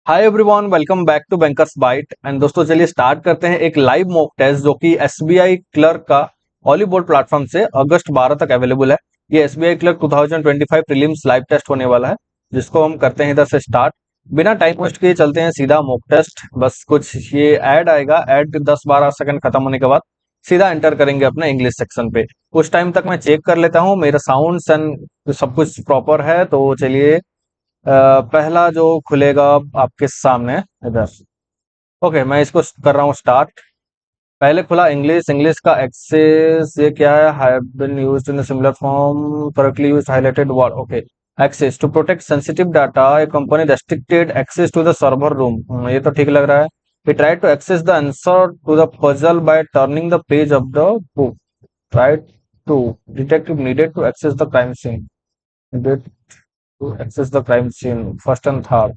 Hi everyone, welcome back to bankers byte. And दोस्तों, चलिए start करते हैं एक लाइव मॉक टेस्ट जो कि एसबीआई क्लर्क का ऑली बोर्ड प्लेटफॉर्म से अगस्त 12 तक अवेलेबल है। ये SBI clerk 2025 prelims live test होने वाला है, जिसको हम करते हैं इधर से स्टार्ट। बिना टाइम वेस्ट किए चलते हैं सीधा मॉक टेस्ट। बस कुछ ये ऐड आएगा, ऐड 10-12 सेकंड खत्म होने के बाद सीधा एंटर करेंगे अपने इंग्लिश सेक्शन पे। उस टाइम तक मैं चेक कर लेता हूँ मेरा साउंड एंड सब कुछ प्रॉपर है। तो चलिए, पहला जो खुलेगा आपके सामने इधर। ओके, मैं इसको कर रहा हूँ स्टार्ट। पहले खुला इंग्लिश। इंग्लिश का एक्सेस ये क्या है? Have been used in similar form, correctly used, highlighted word. Okay, access to protect sensitive data, a company restricted access to the server room. ये तो ठीक लग रहा है। We try to access the answer to the puzzle by turning the page of the book. Try to detective needed to access the crime scene, needed to access the crime scene, first and third.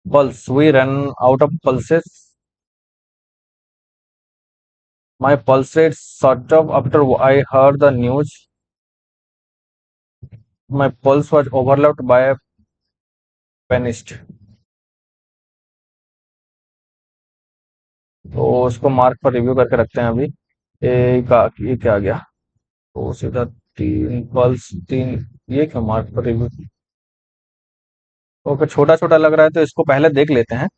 Pulse. We ran out of pulses. My pulse rate shot up after I heard the news. My pulse was overlapped by a panic. तो उसको mark पर review करके रखते हैं अभी। ये क्या आ गया? तो सीधा तीन पल्स तीन। ये क्या मार्क पर रिव्यू? ओके, छोटा छोटा लग रहा है तो इसको पहले देख लेते हैं।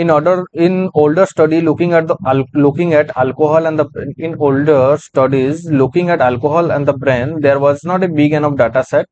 In older study looking at alcohol and the in older studies looking at alcohol and the brain, there was not a big enough data set.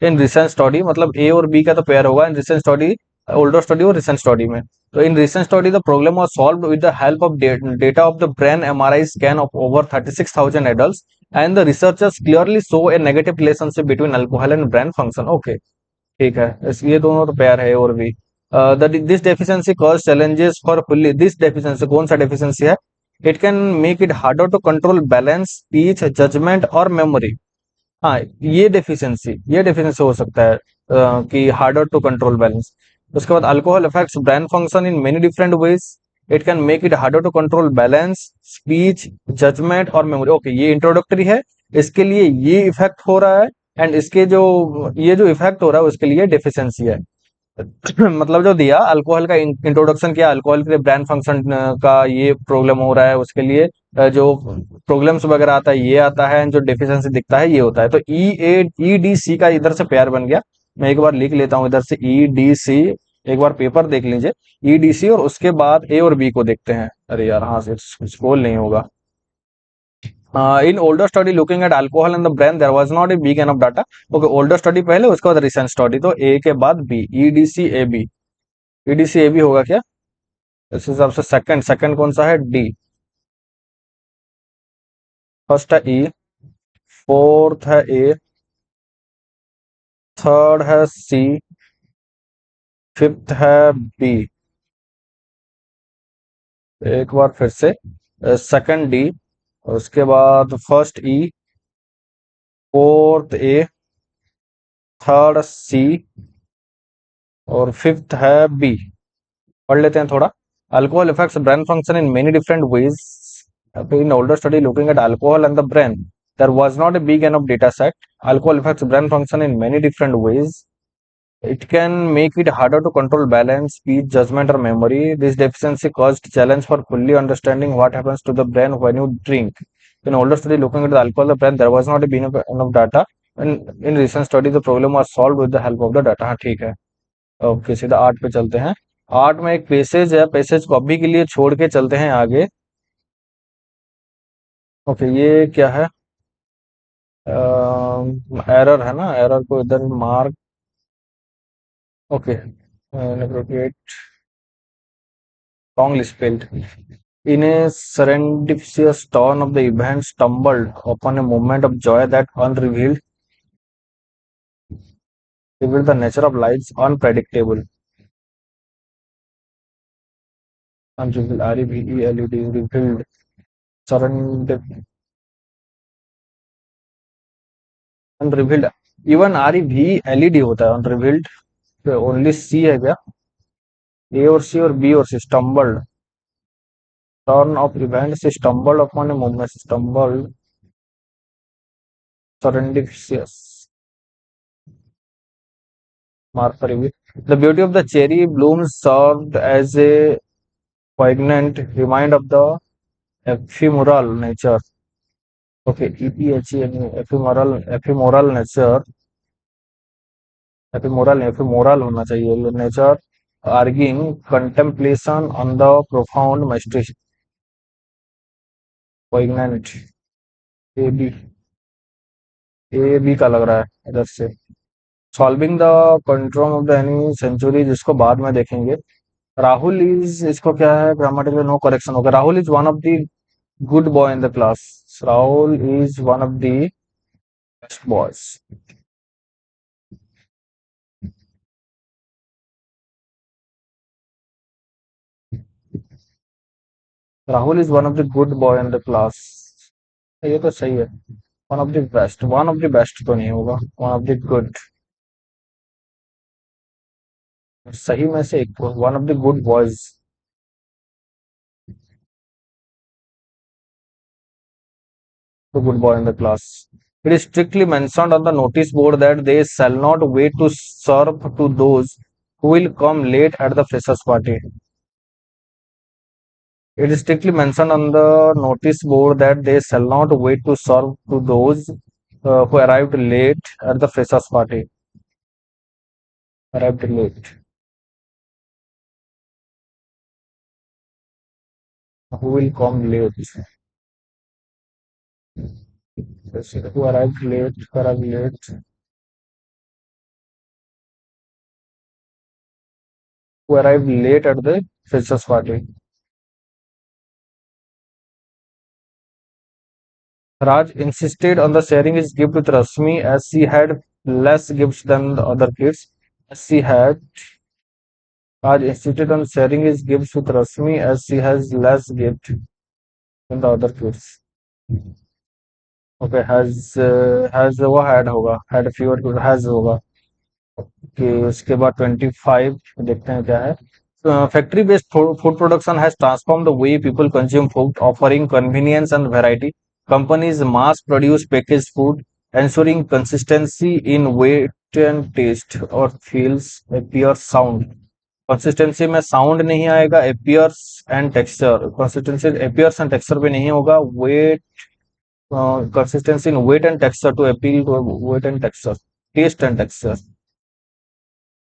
In recent study मतलब ए और बी का तो पेयर होगा in recent study, older study और recent study में। तो in recent study the problem was solved with the help of data of the brain MRI scan of over 36,000 adults and the researchers clearly show A negative relationship between alcohol and brain function. Okay, ठीक है। ये दोनों तो pair है। और भी this deficiency cause challenges for fully. This deficiency कौन सा डेफिशिएंसी है? It can make it harder to control balance, speech, judgement और मेमोरी। हाँ, ये डेफिनेशन हो सकता है कि हार्डर टू कंट्रोल बैलेंस। उसके बाद alcohol affects brain function in many different ways. It can make it harder to control balance, speech, judgement और मेमोरी। ओके, ये इंट्रोडक्टरी है। इसके लिए ये इफेक्ट हो रहा है, एंड इसके जो ये जो इफेक्ट हो रहा है उसके लिए डेफिशिएंसी है। मतलब जो दिया अल्कोहल का इंट्रोडक्शन किया, अल्कोहल के ब्रेन फंक्शन का ये प्रॉब्लम हो रहा है, उसके लिए जो प्रॉब्लम्स वगैरह आता है ये आता है, जो डेफिशिएंसी दिखता है ये होता है। तो ई डी सी का इधर से पेयर बन गया। मैं एक बार लिख लेता हूँ इधर से ई डी सी। एक बार पेपर देख लीजिए, ई डी सी, और उसके बाद ए और बी को देखते हैं। अरे यार, हाँ से स्क्रॉल नहीं होगा। In older study looking at alcohol in the brain, there was not a big enough data. Okay, older study पहले, उसके बाद recent study, तो ए के बाद B, E D C A B. E D C A B होगा क्या इस हिसाब से? सेकंड सेकंड कौन सा है? डी। फर्स्ट है ई, फोर्थ है ए, थर्ड है सी, फिफ्थ है बी। एक बार फिर से, सेकंड डी, उसके बाद फर्स्ट ई, फोर्थ ए, थर्ड सी और फिफ्थ है बी। पढ़ लेते हैं थोड़ा। Alcohol affects brain function in many different veg. In older study looking at alcohol and the brain, there was not a big enough data set. Alcohol affects brain function in many different ways. It can make it harder to control balance, speech, judgment, or memory. This deficiency caused challenge for fully understanding what happens to the brain when you drink. In older study looking at the alcohol and the brain, there was not a big enough data. And in recent study, the problem was solved with the help of the data. हाँ, ठीक है। Okay, सीधा art पे चलते हैं। Art में एक passage है, पैसेज को अभी के लिए छोड़ के चलते हैं आगे। ओके, ये क्या है? एरर है ना, एरर को इधर mark. Okay, inappropriate, wrongly spelled. In a serendipitous turn of the event, stumbled upon a moment of joy that revealed the nature of life's unpredictable. Unrevealed, R-E-V-E-L-E-D, revealed, serendip, unrevealed, even R-E-V-L-E-D होता है unrevealed। Only सी है क्या? ए और सी और B और C. Stumbled, turn of events, stumbled upon a moment, stumbled, serendipitous, Mark for review. The beauty of the cherry blooms served as a poignant reminder of the ephemeral nature. Okay, ephemeral nature, ephemeral होना चाहिए nature, arguing contemplation on the profound mystery. Poignant, A B A B का लग रहा है इधर से. Solving the control of the enemy century, जिसको बाद में देखेंगे. राहुल इज, इसको क्या है ग्रामेटिकल नो करेक्शन होगा. Rahul is one of the good boy in the class. Rahul is one of the best boys. Rahul is one of the good boy in the class. ये तो सही है. वन ऑफ द बेस्ट तो नहीं होगा, one of the good. सही में से एक, one of the good boys. The good boy in the class. It is strictly mentioned on the notice board that they shall not wait to serve to those who will come late at the freshers party. It is strictly mentioned on the notice board that they shall not wait to serve to those who arrived late at the freshers party. Arrived late. Who will come late? Who arrived late? Who arrived late? Who arrived late at the freshers party? Raj insisted on the sharing his gift with Rasmi as she had less gifts than the other kids. As she had Raj insisted on sharing his gifts with Rasmi as she has less gift than the other kids. Okay, has वो had होगा, had fewer gift, has होगा. कि उसके बाद 25 देखते हैं क्या है. Factory based food production has transformed the way people consume food, offering convenience and variety. Companies mass produce packaged food, ensuring consistency in weight and taste, or feels, appears, sound. Consistency में sound नहीं आएगा, appears and texture. Consistency appears and texture पे नहीं होगा. Weight, consistency in weight and texture to appeal to weight and texture, taste and texture.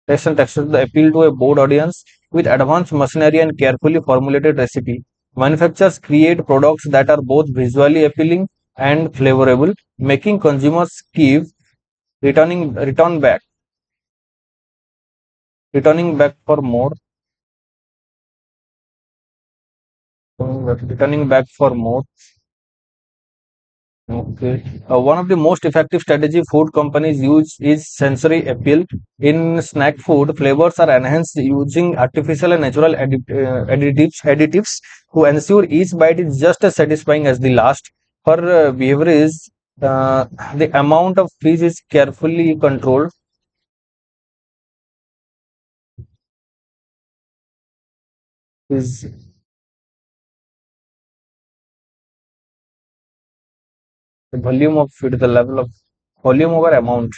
Taste and texture to appeal to a broad audience with advanced machinery and carefully formulated recipe. Manufacturers create products that are both visually appealing and flavorable, making consumers keep return back, returning back for more, returning back for more. Okay. One of the most effective strategy food companies use is sensory appeal. In snack food, flavors are enhanced using artificial and natural additives to ensure each bite is just as satisfying as the last. For beverage, the amount of fizz is carefully controlled. Is the volume of fizz, the level of volume over amount.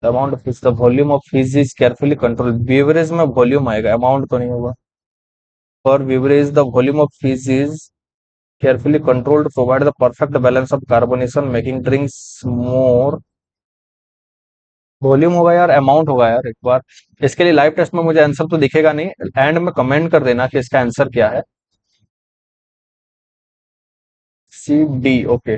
The amount of fizz, the volume of fizz is carefully controlled. Beverage में volume आएगा, amount तो नहीं होगा. For beverage, the volume of fizz is carefully controlled to provide the perfect balance of carbonation, making drinks more. Volume होगा यार, amount होगा यार. एक बार इसके लिए लाइव टेस्ट में मुझे आंसर तो दिखेगा नहीं, एंड में कमेंट कर देना कि इसका आंसर क्या है. C D. Okay.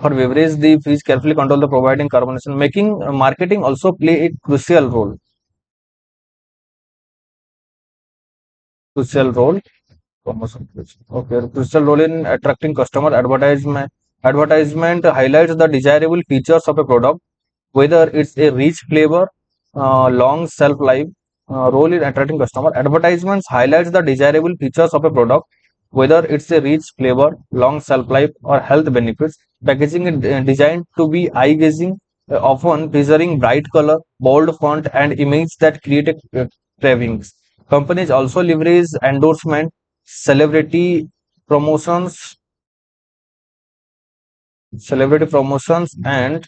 For beverage the please carefully control the providing carbonation, making marketing also play a crucial role. Okay, crucial role in attracting customer. Advertisement highlights the desirable features of a product, whether it's a rich flavor, long shelf life. Role in attracting customer. Advertisements highlights the desirable features of a product, whether it's a rich flavor, long shelf life, or health benefits. Packaging is designed to be eye-gazing, often featuring bright color, bold font, and image that create a cravings. Companies also leverage endorsement, celebrity promotions, celebrity promotions, and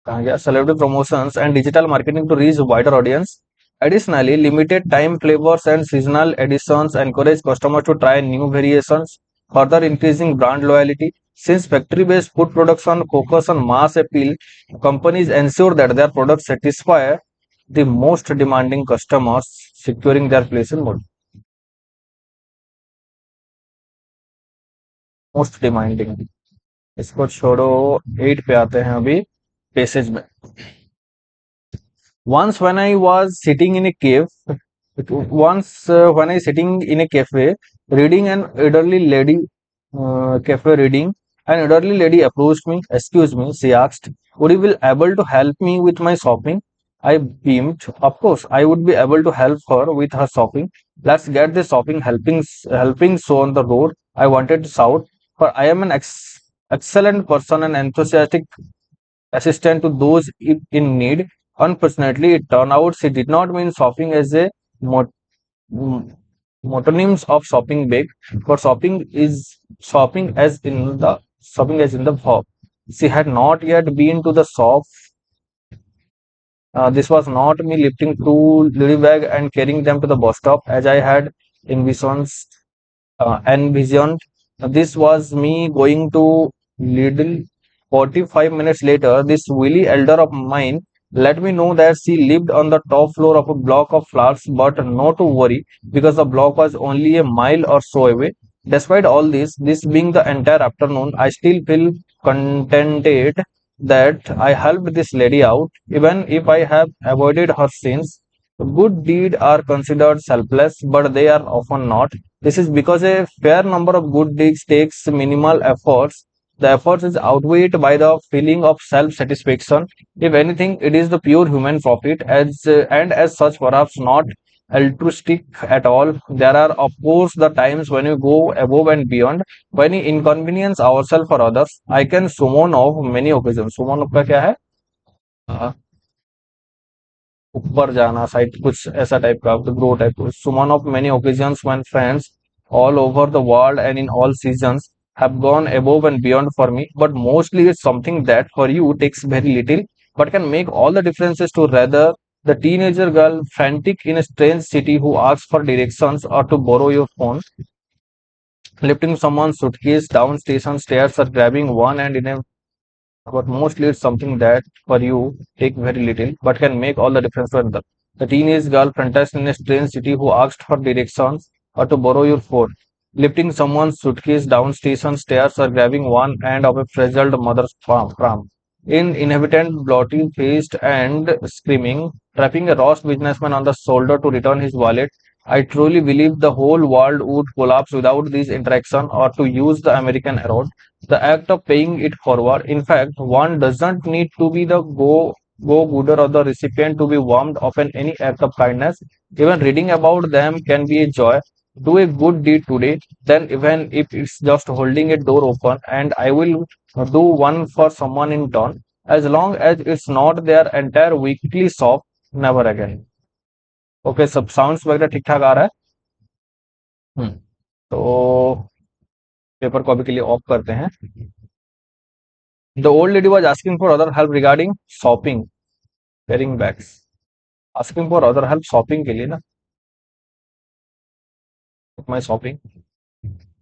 celebrity promotions and digital marketing to reach wider audience. Additionally, limited time flavors and seasonal editions encourage customers to try new variations, further increasing brand loyalty. Since factory-based food production focus on mass appeal, companies ensure that their products satisfy the most demanding customers, securing their place in most demanding. इसको छोड़ो, 8 पे आते हैं अभी passage में. Once when I was sitting in a cave, once when I sitting in a cafe reading an elderly lady, cafe reading, an elderly lady approached me. Excuse me, she asked, would you be able to help me with my shopping? I beamed. Of course, I would be able to help her with her shopping. Let's get the shopping helping show on the road. I wanted to shout, for I am an excellent person and enthusiastic assistant to those in need. Unfortunately, it turned out she did not mean shopping as a mot- m- metonyms of shopping big, but shopping as in the shop. She had not yet been to the shop. This was not me lifting two little bag and carrying them to the bus stop as I had envisioned. Envisioned. This was me going to Lidl. 45 minutes later, this wily elder of mine let me know that she lived on the top floor of a block of flats, but not to worry because the block was only a mile or so away. Despite all this being the entire afternoon, I still feel contented that I helped this lady out, even if I have avoided her sins. Good deeds are considered selfless, but they are often not. This is because a fair number of good deeds takes minimal efforts. The efforts is outweighed by the feeling of self-satisfaction. If anything, it is the pure human profit, and as such, perhaps not altruistic at all. There are, of course, the times when we go above and beyond, when we inconvenience ourselves for others. I can summon of many occasions. Summon of का क्या है? हाँ, ऊपर जाना side कुछ ऐसा type का grow type Suman of many occasions when friends all over the world and in all seasons have gone above and beyond for me, but mostly it's something that for you takes very little but can make all the differences to rather the teenager girl frantic in a strange city who asks for directions or to borrow your phone, lifting someone's suitcase down station stairs or grabbing one and in a but mostly it's something that for you take very little but can make all the difference for them. The teenage girl fantasized in a strange city who asked for directions or to borrow your phone, lifting someone's suitcase down station stairs or grabbing one end of a frazzled mother's pram. In inhabitant, bloated faced and screaming, trapping a lost businessman on the shoulder to return his wallet. I truly believe the whole world would collapse without this interaction, or to use the American road, the act of paying it forward. In fact, one doesn't need to be the go-gooder or the recipient to be warmed up in any act of kindness. Even reading about them can be a joy. Do a good deed today, then even if it's just holding a door open, and I will do one for someone in turn, as long as it's not their entire weekly shop, never again. Okay, सब sounds वगैरह ठीक ठाक आ रहा है. हम्म. तो paper को अभी के लिए ऑफ करते हैं. The old lady was asking for other help regarding shopping, carrying bags. Asking for other help shopping के लिए ना, my shopping.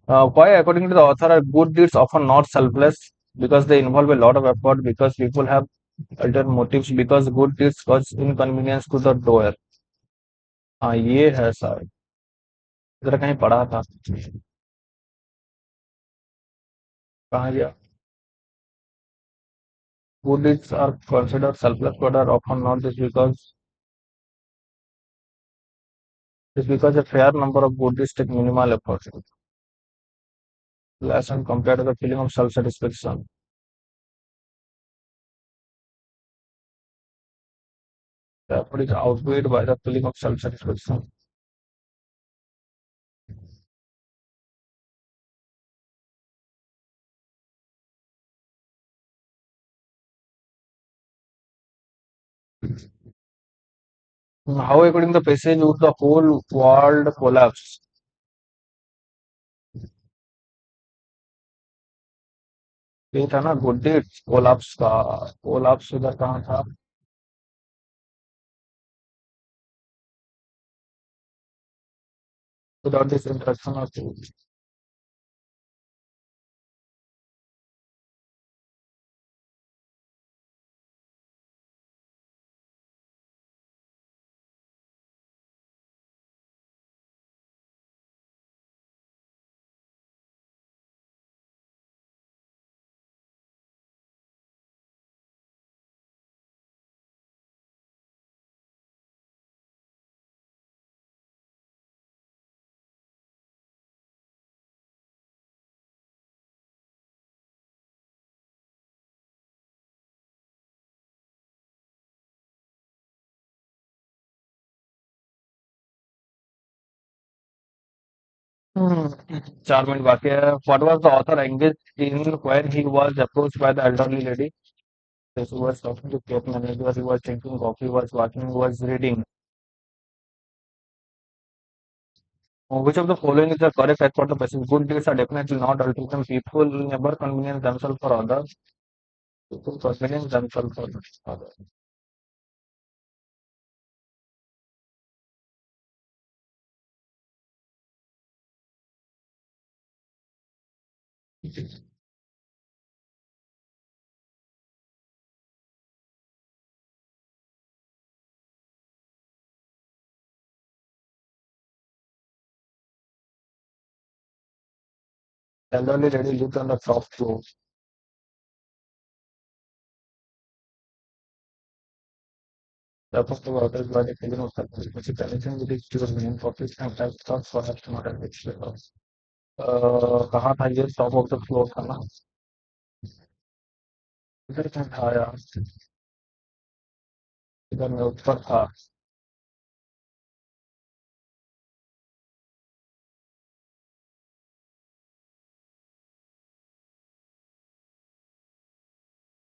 Why, according to the author, are good deeds often not selfless? Because they involve a lot of effort, because people have ulterior motives, because good deeds cause inconvenience to the doer. हाँ, ये है sir. इधर कहीं पढ़ा था. कहाँ गया? Good deeds are considered selfless, but are often not. This because a fair number of good deeds take minimal effort, less and compared to the feeling of self-satisfaction. The effort is outweighed by the feeling of self-satisfaction. How, according to the passage, would the whole world collapse? ये था ना good deeds collapse का। Collapse उधर कहाँ था? Without this interaction of चार minute बाकी है। What was the author engage in when he was approached by the elderly lady? He was talking to cave manager, he was drinking coffee, he was walking, he was reading. Which of the following is the correct as per the passage? Good deeds are definitely not altruism. People never convenience themselves for others. People convenience themselves for others. Elderly lady lived on the top floor. Therefore, the water is by the killing of the which is anything with its pure meaning for this and type thoughts perhaps not a rich level. कहाँ था ये? Top of the floor था ना? इधर कहाँ था यार? इधर में ऊपर था।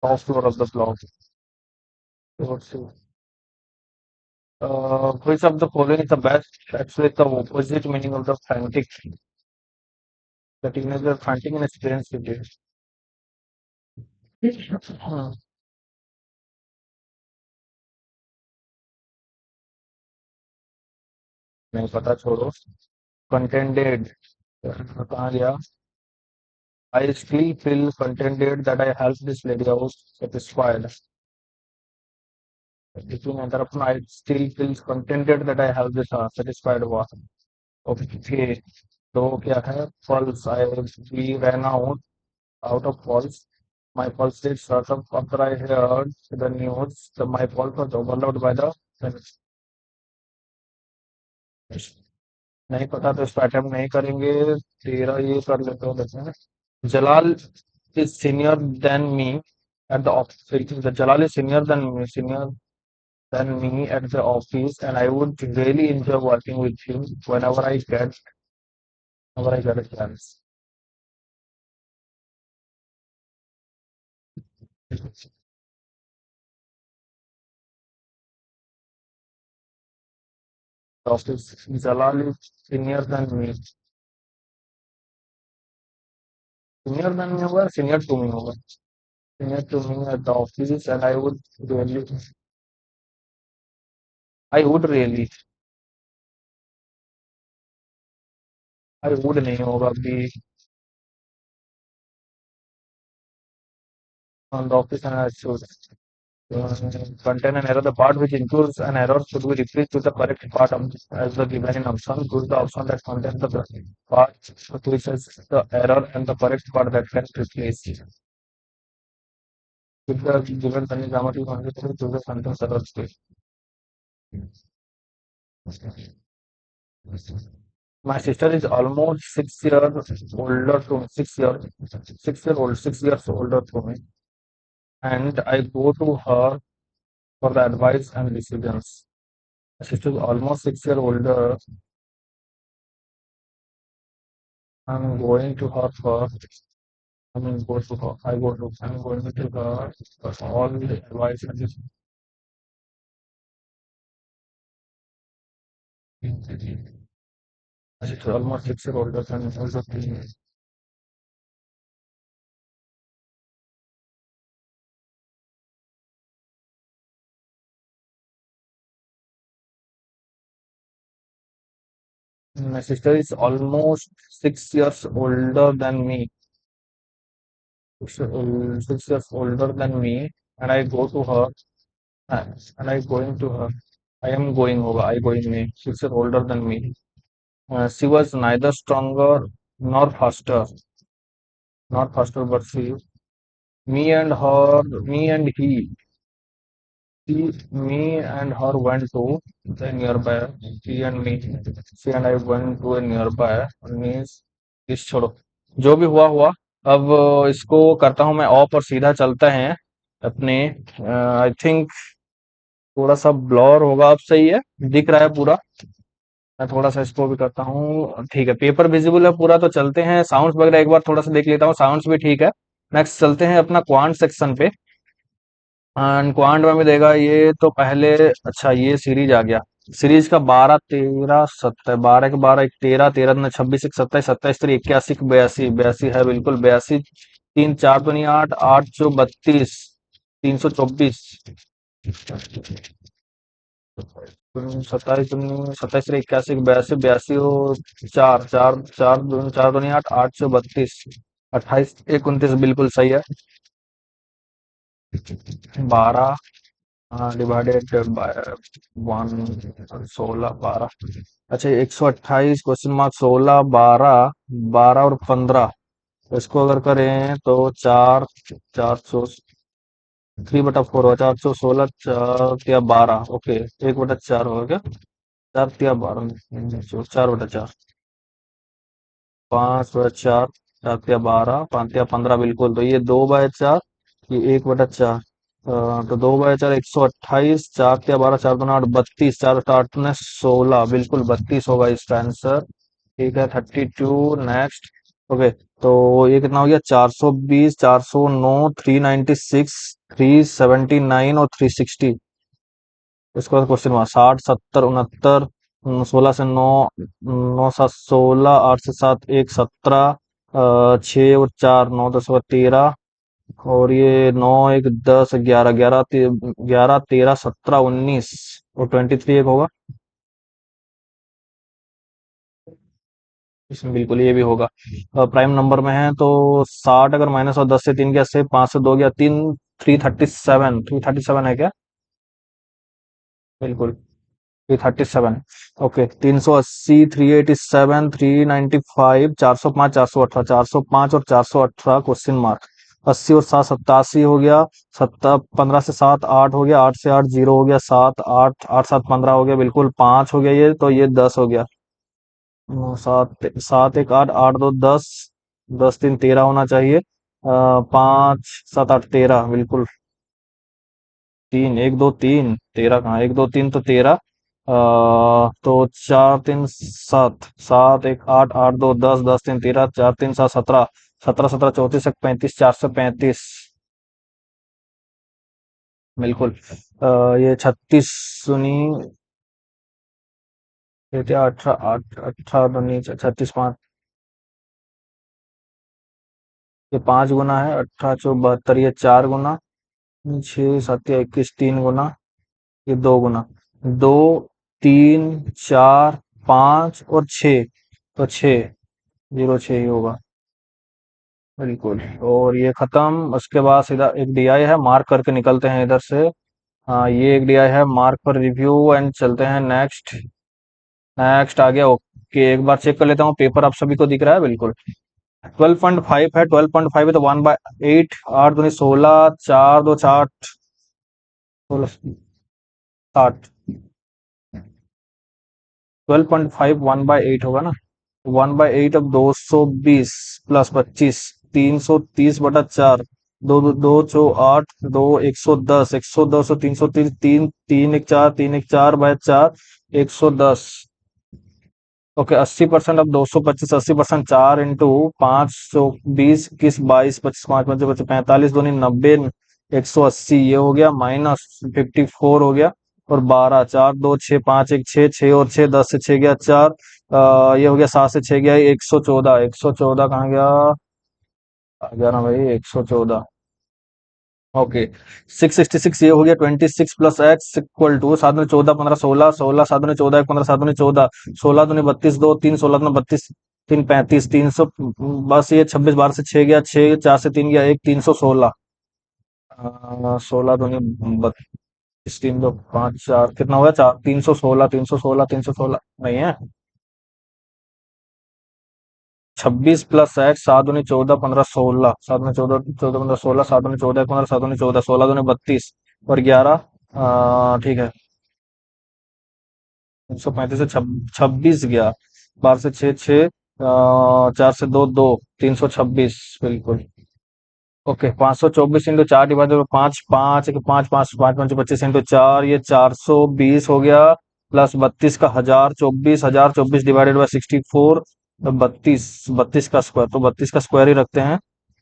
Top floor of the block. Which of the following is the best? Actually, the opposite meaning of the frantic. The teenager frantic in a strange city. हाँ, नहीं पता, छोड़ो। Contented. कहाँ गया? I still feel contented that I helped this lady out, satisfied. Between interrupt, I still feel contented that I helped this satisfied हुआ. Okay. तो क्या है? False. We ran out of false. My pulse rate shot up after I heard the news. My pulse was overloaded by the नहीं पता तो इसको attempt नहीं करेंगे। तेरा ये कर लेते हो देखते हैं। जलाल is senior than me at the office. The Jalal is senior than me at the office, and I would really enjoy working with him whenever I get a chance. The office. Jalal is senior than me होगा, senior to me होगा, senior to me at the office, and I would really, I would नहीं होगा अभी। On the office and I should contain an error. The part which includes an error should be replaced with the correct part as the given in option. Choose the option that contains the part which has the error and the correct part that can replace it. With the given Sunny Gamati concept, choose the sentence error space. My sister is almost 6 years older to 6 years older to me, and I go to her for the advice and decisions. My sister is almost 6 years older. I'm going to her for I'm going to her for all the advice and this. She's almost 6 years older than also 3 years. My sister is almost 6 years older than me. 6 years older than me, and I go to her, uh, and I going to her. I am going over. I going me. 6 years older than me. She was neither stronger nor faster, not faster, but she. Me and her, me and he. Me and her went to the nearby. She and me. She and I went to a nearby. Means इस छोड़ो. जो भी हुआ हुआ. अब इसको करता हूँ मैं ऑफ और सीधा चलते हैं अपने. आई थिंक थोड़ा सा ब्लर होगा. अब सही है. दिख रहा है पूरा. मैं थोड़ा सा इसको भी करता हूँ. ठीक है. पेपर विजिबल है पूरा. तो चलते हैं साउंड्स वगैरह एक बार थोड़ा सा देख लेता हूँ. साउंड्स भी ठीक है. नेक्स्ट चलते हैं अपना क्वांट सेक्शन पे. एंड क्वांट में भी देगा ये तो पहले. अच्छा ये सीरीज आ गया. सीरीज का 12 13 17. 12 के 12 एक 13. 13 26 एक 27. 27 3 81 82. 82 है बिल्कुल. 82 3 4 तो नहीं 8. 8 जो 32. 324. 27 27 81 82. 82 और 4 4 4 4 तो नहीं 8. 8 से 32. 28 1 29 बिल्कुल सही है. 12 डिवाइडेड बाय 16 12. अच्छा 128 क्वेश्चन मार्क 16 12. 12 और 15. इसको अगर करें तो 4 400 3/4 होगा. 416 4 या 12. ओके 1/4 होगा क्या. 4 या 12. 4/4. 5/4. 4 या 12. 5 या 15 बिल्कुल. तो ये 2/4. ये 1/4. तो 2/4 128. 4 या 12. 4 2 8 32. 4 8 ने 16 बिल्कुल 32 होगा इसका आंसर. ठीक है. 32 नेक्स्ट. ओके. तो ये कितना हो गया. 420 409 396 379 और 360. इसके बाद क्वेश्चन हुआ 60 70 69. 16 से 9. 9 7 16. 8 से 7 1 17. 6 और 4 9 10 और 13. और ये 9 1 10 11 11 11 13 17 19 और 23 एक होगा. इसमें बिल्कुल ये भी होगा. प्राइम नंबर में है तो 60 अगर माइनस और 10 से 3 गया से 5 से 2 गया 3. 337. 337 है क्या. बिल्कुल 337. ओके. 380 387 395. 405 418. 405 और 418 क्वेश्चन मार्क. 80 और 7 87 हो गया. 15 से 7 8 हो गया. 8 से 8 0 हो गया. 7 8 8 7 15 हो गया बिल्कुल. 5 हो गया ये तो ये 10 हो गया. 7 7 1 8 8 2 10. 10 3 13 होना चाहिए. 5 7 8 13 बिल्कुल. 3 1 2 3 13 कहाँ. 1 2 3 तो 13. तो 4 3 7 7 1 8 8 2 10 10 3 13. 4 3 7 17. 17 17 34 1 35. 4 से 35 बिल्कुल. ये 36 सुनी. ये क्या 18 8 18 तो नीचे 36 5. ये 5 गुना है. 18 चौ 72. ये 4 गुना. 6 7 या 21 3 गुना. ये 2 गुना. 2 3 4 5 और 6. तो 6 0 6 ही होगा बिल्कुल. और ये खत्म. उसके बाद सीधा एक डीआई है. मार्क करके निकलते हैं इधर से. हाँ ये एक डीआई है. मार्क पर रिव्यू एंड चलते हैं नेक्स्ट. नेक्स्ट आ गया. ओके एक बार चेक कर लेता हूँ. पेपर आप सभी को दिख रहा है बिल्कुल. 12.5 है. 12.5 है तो 1/8. 8 दूनी 16. 4 2 60. 60. 12.5 1/8 होगा ना. 1/8 अब 220 प्लस 25. 330/4. दो दो दो चो 8. 2 110. 110 और 330. 3 3 1 4. 3 1 4/4. 110. ओके 80%. अब 225. 80%. 4 इंटू 520 21 22 25 5 5 25 45 दूनी 90. 180 ये हो गया. माइनस 54 हो गया. और 12 4 2 6 5 1 6 6 और 6 10 से 6 गया 4. ये हो गया. 7 से 6 गया 114. 114 कहाँ गया. आ गया ना भाई 114. ओके, 666 ये हो गया, 26 + x = 7 में 14 15 16 16 7 में 14 1 15 7 में 14 16 दूनी 32 2 3 16 दूनी 32 3 35 300 बस ये 26 12 से 6 गया 6 4 से 3 गया 1 316 16 दूनी 32 3 2 5 4 कितना हुआ 4 316 नहीं है 26 + x 7 दूनी 14 15 16 7 में 14 14 15 16 7 में 14 1 15 7 दूनी 14 16 दूनी 32 और 11 ठीक है 135 से 26 गया 12 से 6 6 4 से 2 2 326 बिल्कुल ओके 524 × 4 डिवाइडेड बाई 5 5 5 5 5 5 25 × 4 ये 420 हो गया प्लस 32 का 1024 डिवाइडेड बाई 64 बत्तीस 32 का स्क्वायर तो 32 का स्क्वायर ही रखते हैं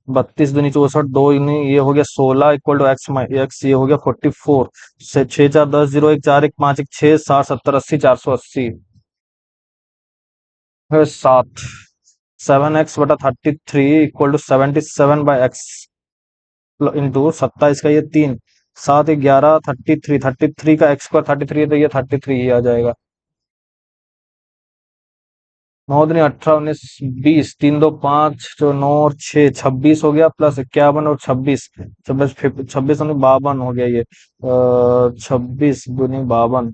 32 दूनी 64 दो दूनी ये हो गया 16 = एक्स एक्स ये हो गया 44 से 6 4 10 0 1 4 1 5 1 6 60 70 80 480 है 7 7x/33 = 77/x इंटू 27 का ये 3 7 11 33 का x² 33 है तो ये 33 ही आ जाएगा 9 दूनी 18 19 20 3 2 5 जो 9 और 6 26 हो गया प्लस 51 और 26 26 26 दूनी 52 हो गया ये 26 दूनी 52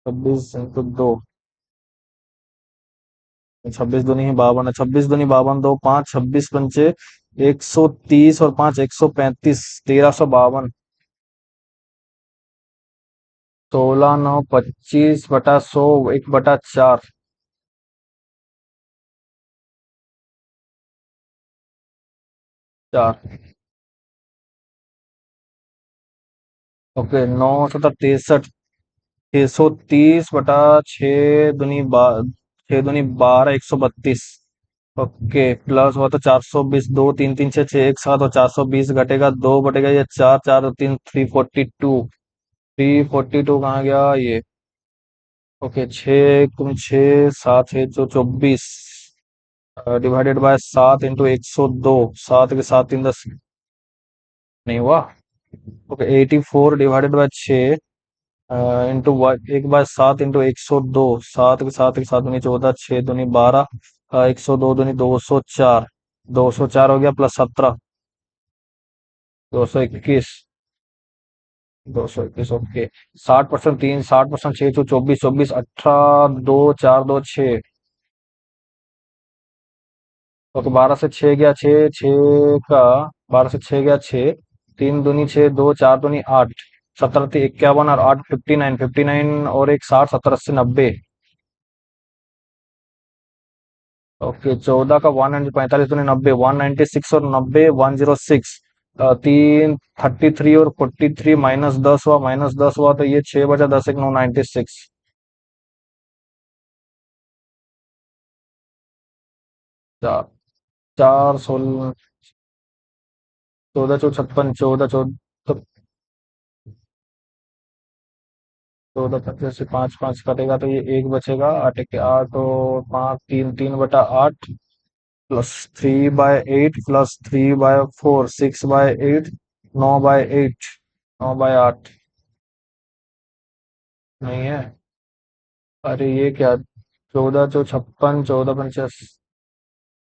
26 इंटू 2 26 दूनी ही 52 है 26 दूनी 52 2 5 26 पंचे 130 और 5 135 1352 16 9 25/100 1/4 4 ओके 9 सत्तर 63 630/6 दूनी 12 132 ओके प्लस हुआ तो 420 2 3 3 6 6 1 7 और 420 घटेगा 2 बटेगा ये 4 4 3 342 342 कहाँ गया ये ओके 6 तुम 6 7 6 जो 24 डिवाइडेड बाय 7 इंटू 102 7 के 7 3 10 नहीं हुआ okay 84 divided by 6 into 1/7 into 102 7 के 7 के 7 दूनी 14 6 दूनी 12 102 दूनी 204 204 हो गया प्लस 17 221 221 ओके 60% 3 60% 6 तो 24 24 18 2 4 2 6 ओके 12 से 6 गया 6 6 का 12 से 6 गया 6 3 दूनी 6 2 4 दूनी 8 17 51 और 8 59 59 और एक 60 70 80 90 ओके 14 का 145 दूनी 90 196 और 90 106 तीन 33 और 43 -10 हुआ तो ये 6 बचा 10 1 9 96 चार 4 16 14 चौ 56 14 14 14 25 से 5 5 कटेगा तो ये एक बचेगा 8 के 8 और 5 3 3/8 प्लस 3/8 प्लस 3/4 6/8 9/8 9/8 नहीं है अरे ये क्या 14 चौ 56 14 पंचे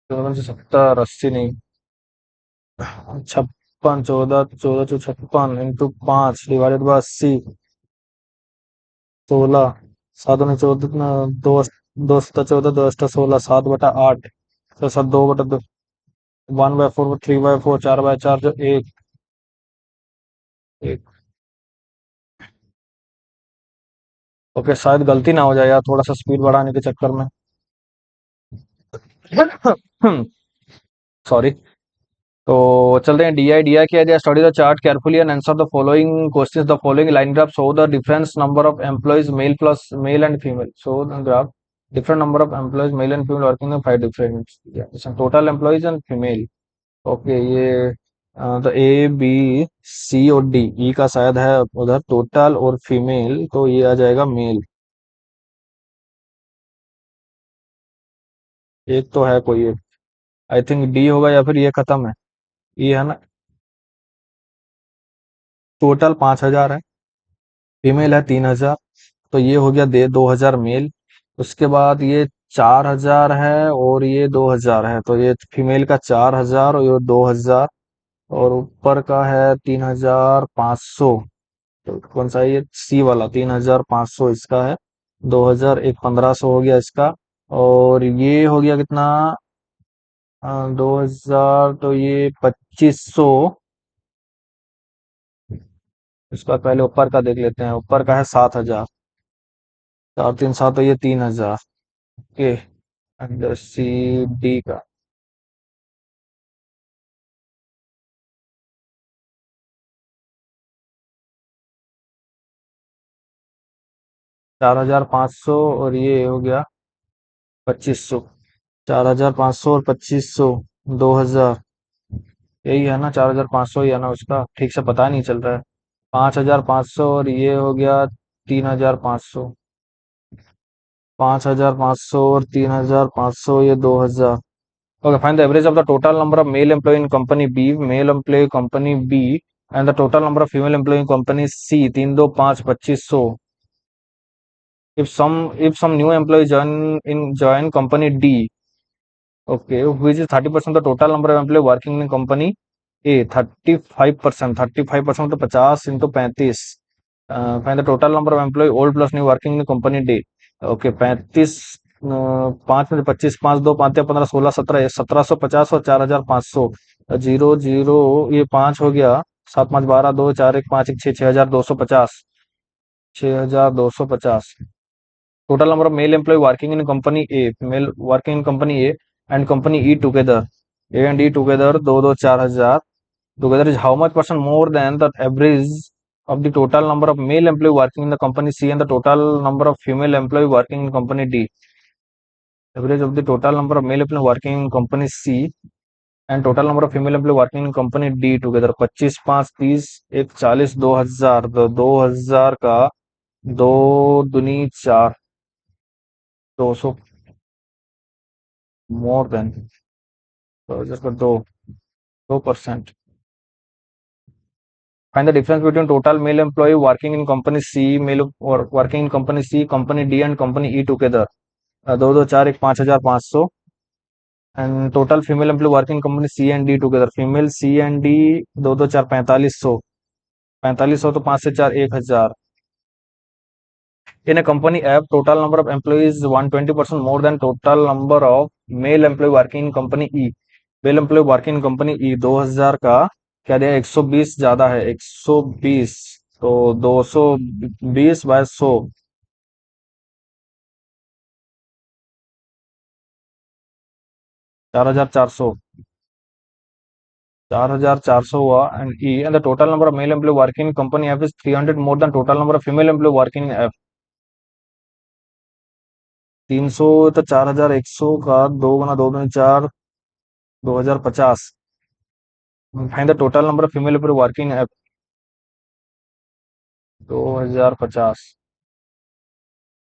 70 80 नहीं 56 14 चौ 56 इंटू 5 डिवाइडेड बाय 80 16 7 में 14 दो दो सत्ता 14 दो अष्टा 16 7/8 तो सब 2/2 1/4 3/4 4/4 जो एक एक ओके शायद गलती ना हो जाए यार थोड़ा सा स्पीड बढ़ाने के चक्कर में सॉरी तो चलते हैं डी आई किया जाए study the chart carefully and answer the following questions the following line graph show the difference number of employees male plus male and female show the graph different number of employees male and female working in five different total employees and female okay ये तो ए B सी और D E का शायद है उधर total और female तो ये आ जाएगा मेल एक तो है कोई एक आई थिंक डी होगा या फिर ये खत्म है ये है ना टोटल 5,000 है, फीमेल है 3,000, तो ये हो गया दे 2,000 मेल। उसके बाद ये 4,000 है और ये 2,000 है, तो ये फीमेल का 4,000 और ये 2,000, और ऊपर का है 3,500। तो कौन सा है ये सी वाला, 3,500 इसका है। 2,000, एक 1,500 हो गया इसका। और ये हो गया कितना, 2,000, तो ये 2,500। इसका पहले ऊपर का देख लेते हैं, ऊपर का है 7,000। 4, 3, 7, तो ये 3,000 के अंदर सी डी का। 4,500 और ये हो गया 2,500। 4,500 और 2,500, 2,000, यही है ना, 4,500 ही है ना उसका, ठीक से पता नहीं चल रहा है। 5,500 और ये हो गया 3,500। 5,500 और 3,500, ये 2,000। Okay, find the average of the total number of male employee in company B, male employee company B, and the total number of female employee in company C. 3, 2, 5, 2,500. If some new employee join company D, okay, which is 30% of the total number of employee working in company A, 35%, 35% तो 50 into 35. Find the total number of employee old plus new working in company D. Okay 35, 5 में 25, 5, 2, 5, 15, 16, 17, 1,750 और 4,500। 0, 0, ये 5 हो गया। 7, 5, 12, 2, 4, 1, 5, 1, 6, 6,250। 6,250। Total number of male employee working in company A, male working in company A and company E together. A and E together, 2, 2, 4,000. Together is how much percent more than the average of the total number of male employee working in the company C and the total number of female employee working in company D. Average of the total number of male employee working in company C and total number of female employee working in company D together। 25, 5, 30, 1, 40, 2,000। तो 2,000 का 2 दूनी 4, 200 more than, तो just 2%। Find the difference between total male employee working in company C, male or working in company C, company D and company E together। 2, 2, 4, 1, 5,500। And total female employ working company C and D together, female C and D 2, 2, 4, 4,500। 4,500 तो 5 से 4, 1,000। इन a company F, total number of employees 120% more than total number of male employee working in company E। Male employ working in company E 2,000 का क्या दिया, 120 ज्यादा है, 120, तो 220/100। 4,400। 4,400 हुआ and E and the total number of male employ working in company F is 300 more than total number of female employ working in F. 300, तो 4,100 का 2 गुना 2 दूनी 4, 2,050। Find the total number of female employ working F, 2,050।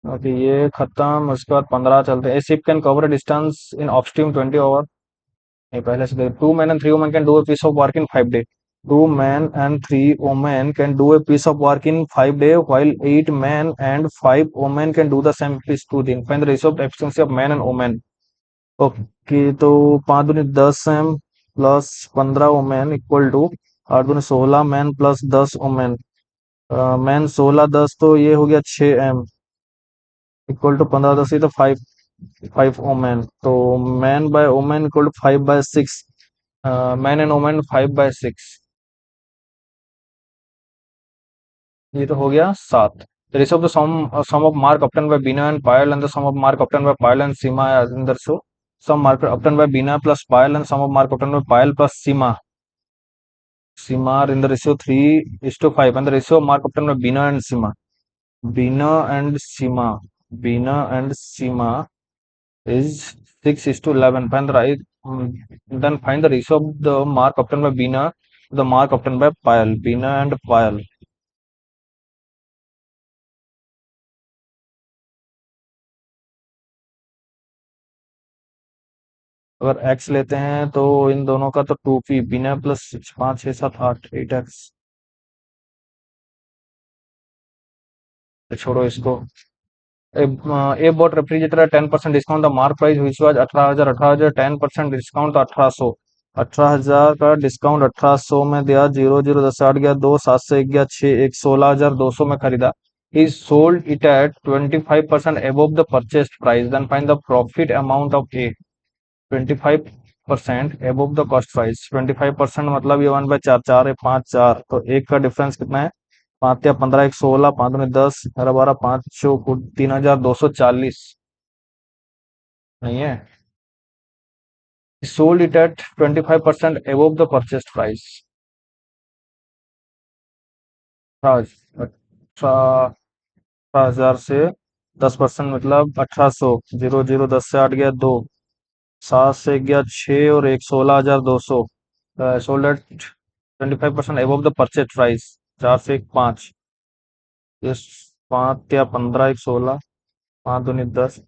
Okay ये खत्म, उसके बाद 15 चलते हैं। A ship can cover distance in upstream 20 hour. नहीं, पहले से 2 men and 3 women can do a piece of work in 5 day. 2 men and 3 women can do a piece of work in 5 days, while 8 men and 5 women can do the same piece 2 दिन। Find the ratio of efficiency of men and women। Okay तो 5 दूनी 10 plus 15 women equal to 8 दूनी 16 man plus 10 women. Man 16, 10, तो ये हो गया 6 M equal to 15, 10, ये तो 5 वुमेन। तो man by women equal to 5/6। Man and women 5/6। ये तो हो गया 7। The ratio of the sum of mark obtained by Bina and Payal and the sum of mark obtained by Payal and Seema as in the show। Sum mark obtained by Bina plus Payal and sum of mark obtained by Payal plus Seema। Seema are in the ratio 3:5 and the ratio of mark obtained by Bina and Seema। Bina and Seema, Bina and Seema is 6:11। Find the right, then find the ratio of the mark obtained by Bina to the mark obtained by Payal। Bina and Payal। अगर x लेते हैं तो इन दोनों का तो 2p, बिना plus 5, 6, 7, 8, 8x। तो छोड़ो इसको। A bought refrigerator at 10% discount. The mark price which was 18,000, 18,000 10% discount तो 1800। 18,000 का डिस्काउंट 1800 में दिया, 0 0 10 8 गया 2, 7 से 1 गया 6, एक 16,200 में खरीदा। He sold it at 25% above the purchased price. Then find the profit amount of A. 25% above the cost price। 25% मतलब ये 1/4, 4 है 5 4, तो एक का डिफरेंस कितना है? 5 या 15, एक 16, 5 दूनी 10, 11 12, 5 3,240 नहीं है। Sold it at 25% above the purchased price। 18,000 से 10% मतलब 1800। 0 0 10 से 8 गया 2, 7 से 1 गया 6 और एक 16,200। Sold at 25% above the purchase price। 4 से 1 5, ये 5 या 15, एक 16, 5 दूनी 10।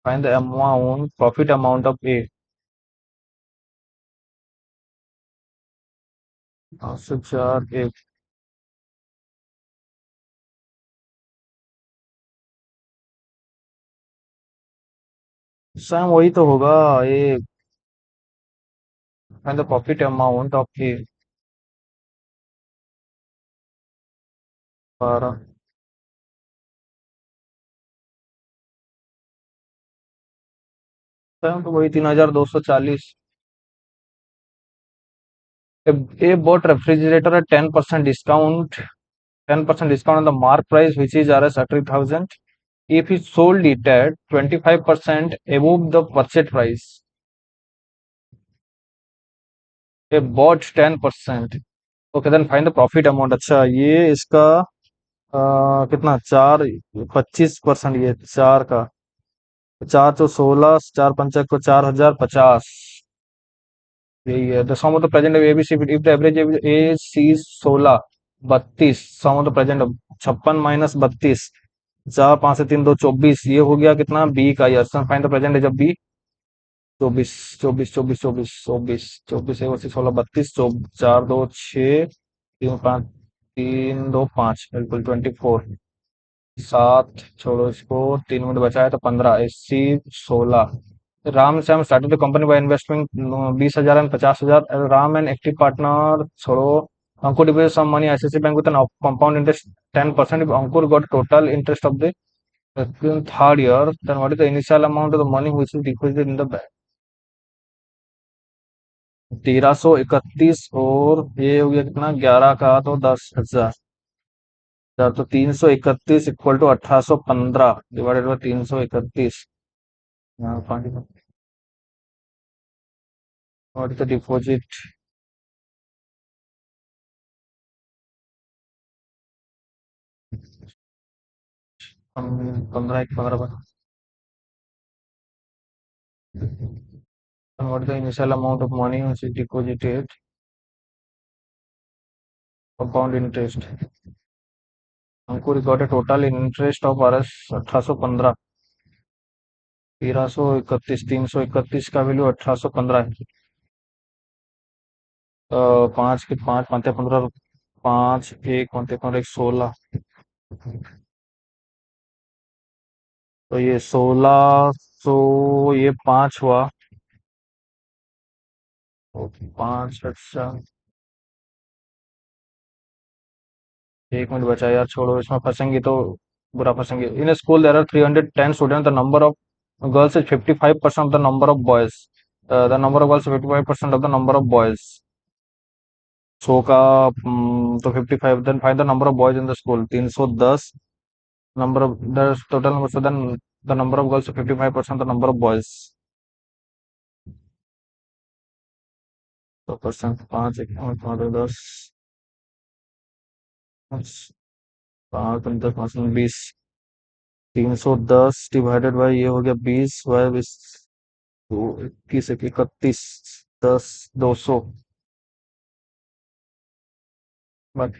Find the amount profit amount of A. 5 से 4 एक। सैम वही तो होगा ये। Find the profit amount of A. 12। Same तो वही 3,240। A bought refrigerator at 10% discount, 10% discount on the mark price, which is Rs 30,000. If he sold it at 25% above the purchase price, A bought 10%। Okay, then find the profit amount। अच्छा ये इसका कितना? 4, 25%, ये 4 का 4 तो 16, 4 पंचा को 4,050। यही है the sum of the present ABC if the average A C 16, 32 sum of the present 56 minus 32, 4 5 से 3 2 24, ये हो गया कितना? बी का। Yes find the present age of B. 24 24 24 24 24 24 एक 16 32, 4 2 6, 3 5, 3 2 5, बिल्कुल 24। 7 छोड़ो इसको, 3 मिनट बचा है तो 15, 80 16। Ram Shyam started the company by investing 20,000 and 50,000। Ram and active partner छोड़ो। Ankur deposited some money ICICI Bank with an compound interest 10%। If Ankur got total interest of the third year, then what is the initial amount of the money which is deposited in the bank? 1,331 और ये हो गया कितना? 11 का तो 10,000। तो 331 equal to 1,815 divided by 331। What is the deposit? 15 15। And what is the initial amount of money which is deposited? Compound interest। Ankur got a total in interest of Rs 1,815। 1,331, 331 का value 1,815 है। 5 के 5 5 15, 5 1 5 1 16, तो ये 16, ये 5 हुआ। 5 अच्छा, 1 मिनट बचा यार, छोड़ो इसमें फंसेंगे तो बुरा फंसेंगे। In school there are 310 student, the number of girls is 55% of the number of boys. The number of girls 55% of the number of boys. 100 का तो 55, then find the number of boys in the school. 310 number of the total number, so then the number of girls 55% the number of boys. तो percent 5 1 5 10, 5 5 10 20। 310 divided by ये हो गया 20, वह 20, 21 31, 10 200। But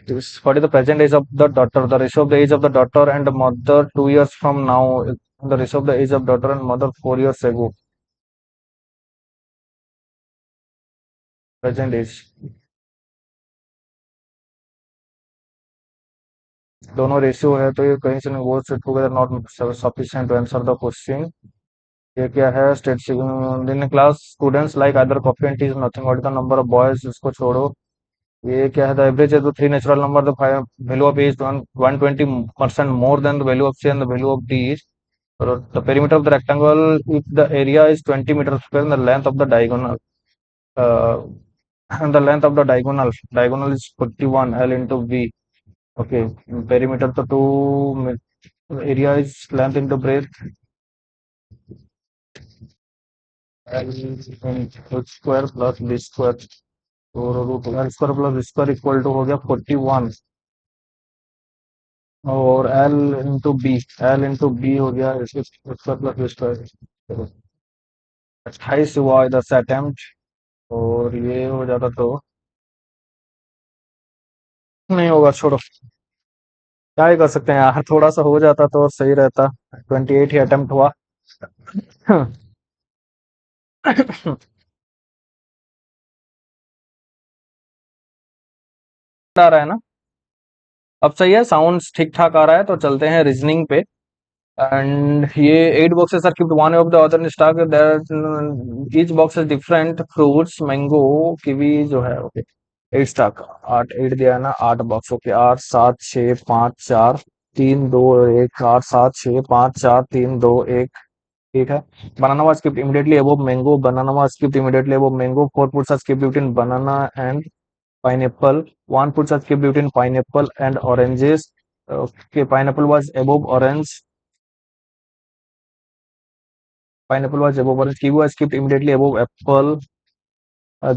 what is the present age of the daughter? The ratio of the age of the daughter and mother 2 years from now. The ratio of the age of daughter and mother 4 years ago. Present age दोनों ratio है तो ये कहीं से नहीं, both set together not sufficient to answer the question. ये क्या है, state in class students like other coffee and tea is nothing, what is the number of boys, इसको छोड़ो। ये क्या है, द एवरेज है तो three natural number, the value of A is 120% more than the value of C and the value of D is, the perimeter of the rectangle, if the area is 20 meters square and the length of the diagonal, uh, and the length of the diagonal is 41 L into V. Okay, perimeter तो 2, area is length into breadth L into square plus B square, तो root L square plus B square equal to हो गया 41, और L into B हो गया square plus B square. 28 हुआ इधर से अटेम्प्ट, और ये हो जाता तो नहीं होगा, छोड़ो, क्या ही कर सकते हैं यार, थोड़ा सा हो जाता तो सही रहता। 28 ही अटेम्प्ट हुआ। आ रहा है ना, अब सही है, साउंड ठीक ठाक आ रहा है, तो चलते हैं रीजनिंग पे। एंड ये 8 boxes are kept one of the other in stock, that each box has different fruits, mango, kiwi जो है, ओके। 8 स्टॉक, 8 8 दिया है ना, 8 बॉक्स, ओके। 8 7 6 5 4 3 2 1, 8 7 6 5 4 3 2 1, ठीक है। Banana was skipped immediately above mango. Banana was skipped immediately above mango. 4 puts are skipped between banana and pineapple. 1 puts are skipped between pineapple and oranges. Okay, pineapple was above orange. Pineapple was above orange. Kiwi was skipped immediately above apple.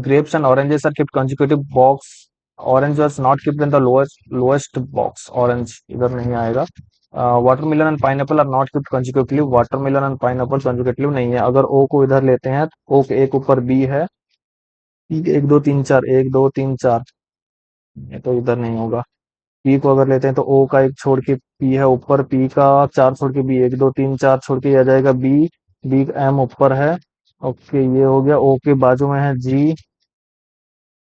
Grapes and oranges are kept consecutive box. Orange was not kept in the lowest box. Orange इधर नहीं आएगा। Watermelon and pineapple are not kept consecutively. Watermelon and pineapple consecutive नहीं है। अगर ओ को इधर लेते हैं तो ओ के एक ऊपर बी है, एक दो तीन चार, एक दो तीन चार, ये तो इधर नहीं होगा। पी को अगर लेते हैं तो ओ का एक छोड़ के पी है ऊपर, पी का चार छोड़ के बी, एक दो तीन चार छोड़ के ये आ जाएगा बी, बी एम ऊपर है। ओके, ये हो गया। ओ के बाजू में है जी,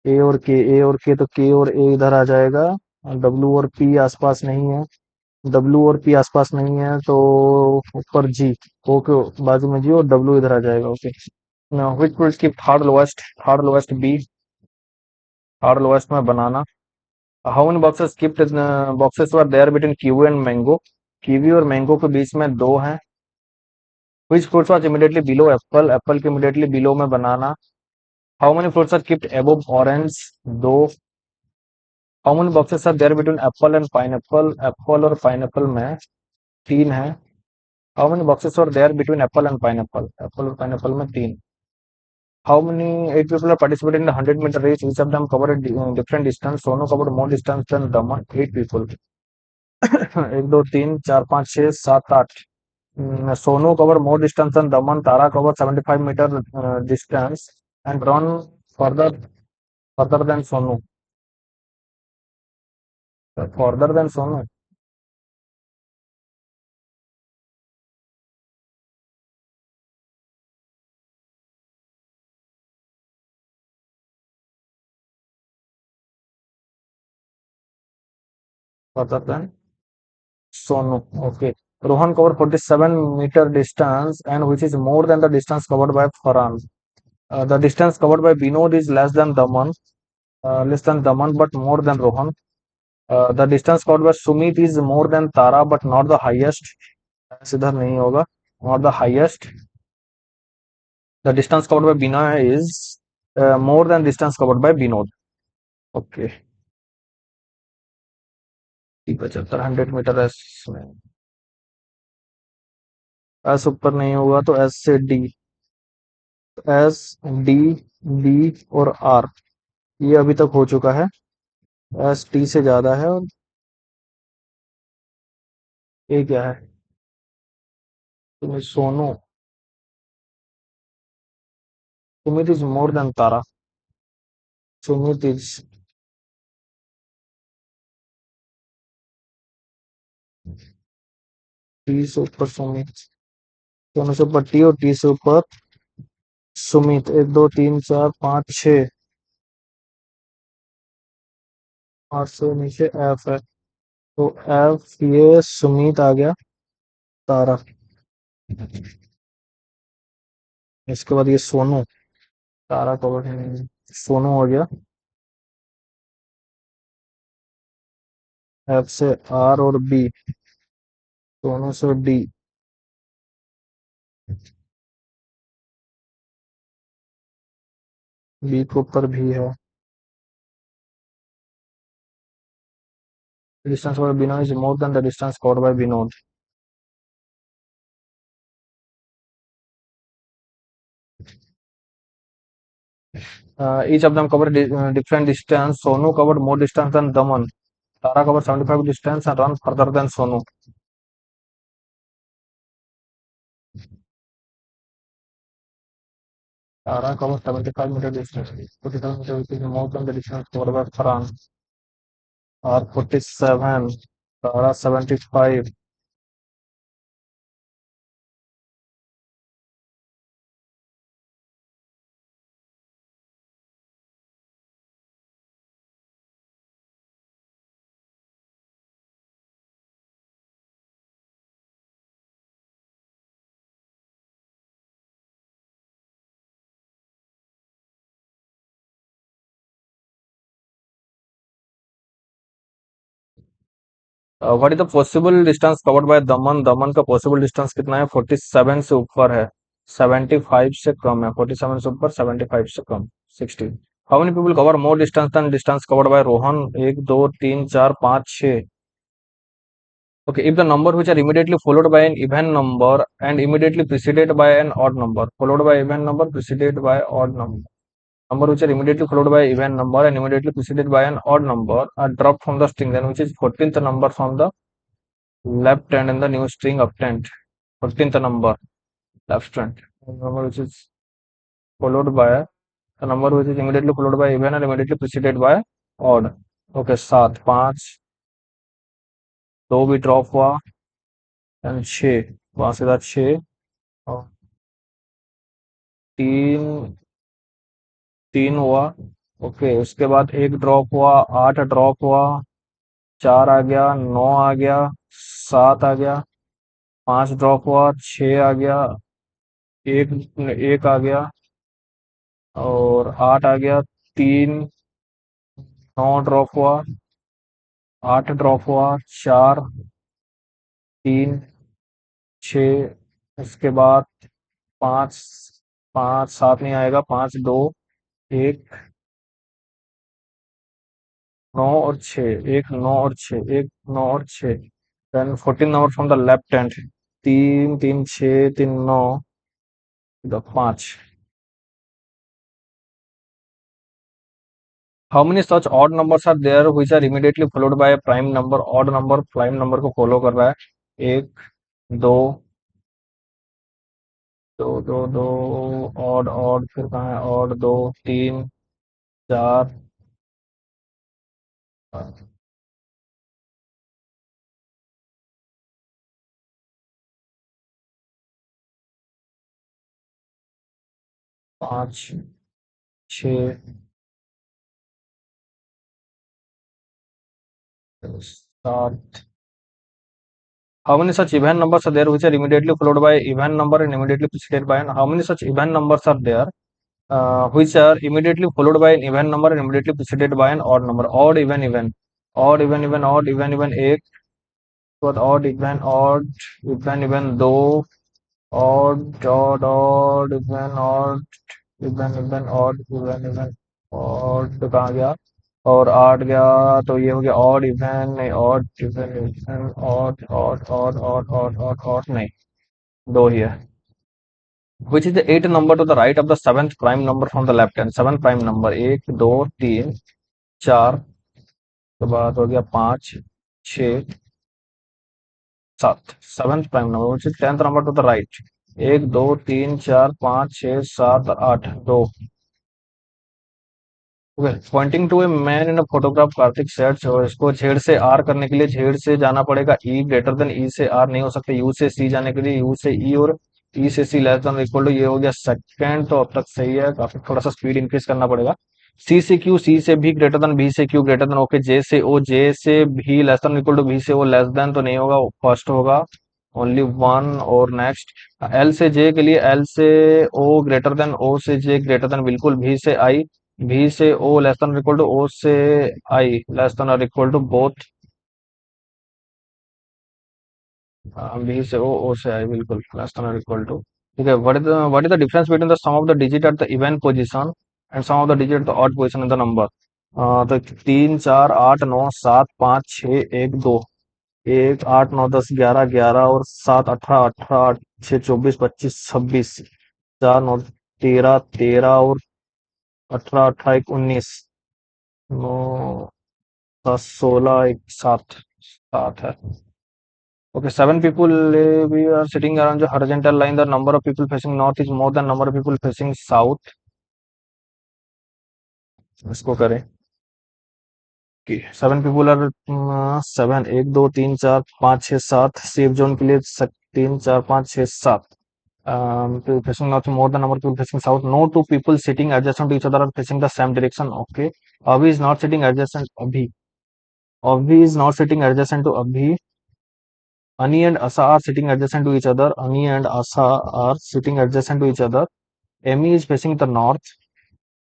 ए और के, ए और के, तो के और ए इधर आ जाएगा। डब्ल्यू और पी आसपास नहीं है, डब्ल्यू और पी आसपास नहीं है, तो ऊपर जी, ओ के बाजू में जी, और डब्ल्यू इधर आ जाएगा, okay. Which will keep third lowest, third lowest B, third lowest में banana. How many boxes kept, boxes were there between kiwi and mango, kiwi और मैंगो के बीच में दो हैं। Which fruits was immediately below apple, apple के immediately below में banana. How many fruits are kept above orange, दो। How many boxes are there between apple and pineapple, apple और पाइनएप्पल में तीन है। How many boxes are there between apple and pineapple, apple और pineapple में तीन। How many 8 people are participating in the 100-meter race, each of them covered a different distance, Sonu covered more distance than Daman, 8 people। एक दो तीन चार पाँच छः सात आठ, Sonu cover more distance than Daman, Tara cover 75-meter distance and run further further than Sonu, further than Sonu, further than Sonu, okay। Rohan covered 47-meter distance and which is more than the distance covered by Farhan. The distance covered by Binod is less than Daman but more than Rohan. The distance covered by Sumit is more than Tara but not the highest. इधर नहीं होगा, not the highest. The distance covered by Bina is more than distance covered by Binod. Okay, 75 100 metre S में, S ऊपर नहीं होगा तो S से D, S D D और आर, ये अभी तक हो चुका है। एस टी से ज्यादा है, और ये क्या है, तुम्हें Sonu, Sumit is more than Tara, Sumit is T से ऊपर सुमित, सोनू से ऊपर टी और टी से ऊपर सुमित, एक दो तीन चार पाँच छः, आठ से नीचे एफ है, तो एफ ये सुमित आ गया, तारा। इसके बाद ये सोनू, तारा कवर सोनू हो गया। एफ से आर और बी, सोनू से डी। बी के ऊपर भी है। Distance over Vinod is more than the distance covered by Vinod. Each of them covered different distance. Sonu covered more distance than Daman. Tara covered 75 distance and ran further than Sonu. Tara covered 75-meter distance. 47 meter, which is more than the distance covered by Farhan. R 47. Tara 75. What is the possible distance covered by Daman? Daman का possible distance कितना है? 47 से ऊपर है, 75 से कम है। 47 से ऊपर, 75 से कम, 60. How many people cover more distance than distance covered by Rohan? 1 2 3 4 5 6. Okay, if the number which are immediately followed by an even number and immediately preceded by an odd number, followed by even number, preceded by odd number. Number which are immediately followed by even number and immediately preceded by an odd number are dropped from the string, then which is 14th number from the left hand in the new string obtained. 14th number, left hand. Number which is followed by the number which is immediately followed by even and immediately preceded by odd. Okay, 7 5, 2 भी drop हुआ and 6, वहां से था 6 और 3 3 हुआ। Okay, उसके बाद 1 drop हुआ, 8 ड्रॉप हुआ, 4 आ गया, 9 आ गया, 7 आ गया, 5 ड्रॉप हुआ, 6 आ गया, 1 1 आ गया और 8 आ गया, 3 9 ड्रॉप हुआ, 8 ड्रॉप हुआ, 4 3 6, उसके बाद 5 5 7 नहीं आएगा, 5 2 1 9 और 6, 1 9 और 6, 1 9 और 6, then 14 number from the left hand, 3 3 6 3 9 5. How many such odd numbers are there which are immediately followed by a prime number? Odd number prime number को follow कर रहा है। 1 2 2 2 2, odd odd फिर कहाँ है? odd 2 3 4 5 6 7. How many such even numbers are there which are immediately followed by even number and immediately preceded by an? How many such even numbers are there which are immediately followed by an even number and immediately preceded by an odd number? Odd even even, odd even even, odd even even 1, but odd even even 2, odd odd odd even odd even odd कहाँ गया? और 8 गया, तो ये हो गया odd even, नहीं odd even even, odd odd odd odd odd odd odd नहीं, 2 ही है। Which is the 8th number to the right of the 7th prime number from the left hand? 7th prime number 1 2 3 4, के बाद हो गया 5 6 7, 7th prime number which is 10th number to the right, 1 2 3 4 5 6 7 8 2. Okay, pointing to a man in a photograph, Kartik set, इसको झेड़ से are करने के लिए झेड़ से जाना पड़ेगा, ई ग्रेटर देन ई से आर नहीं हो सकता, यू से सी जाने के लिए यू से ई और ई से सी लेस देन इक्वल टू, ये हो गया सेकंड, तो अब तक सही है। काफी थोड़ा सा स्पीड इंक्रीज करना पड़ेगा। सी से क्यू, सी से भी ग्रेटर देन, बी से Q greater than, okay. J से ओ, जे से भी less than equal to, B से ओ लेस देन तो नहीं होगा, फर्स्ट होगा ओनली वन। और नेक्स्ट एल से जे के लिए, एल से ओ ग्रेटर देन, ओ से जे ग्रेटर देन बिल्कुल, भी से आई, भी से O less than equal to, O से आई लेस देन और इक्वल टू बोथ, बी से ओ से आई बिल्कुल लेस देन और इक्वल टू। ठीक है, what is the difference between the sum of the digit at the even position and sum of the digit at the odd position in the number. तो 3 4 8 9 7 5 6 1 2, 1 8 9 10 11 11 और 7 18 18 6 24 25 26, 4 9 13 13 और 18 18 1 19, 9 10 16 1 7 7 है। Okay, 7 people we are sitting around the horizontal line. The number of people facing north is more than number of people facing south. इसको करें कि 7 people are, 7 1 2 3 4 5 6 7 safe zone के लिए 3 4 5 6 7 people facing north more than number of people facing south. No two people sitting adjacent to each other are facing the same direction. Okay, Abhi is not sitting adjacent. Abhi is not sitting adjacent to Abhi. Ani and Asa are sitting adjacent to each other. Ani and Asa are sitting adjacent to each other. Amy is facing the north.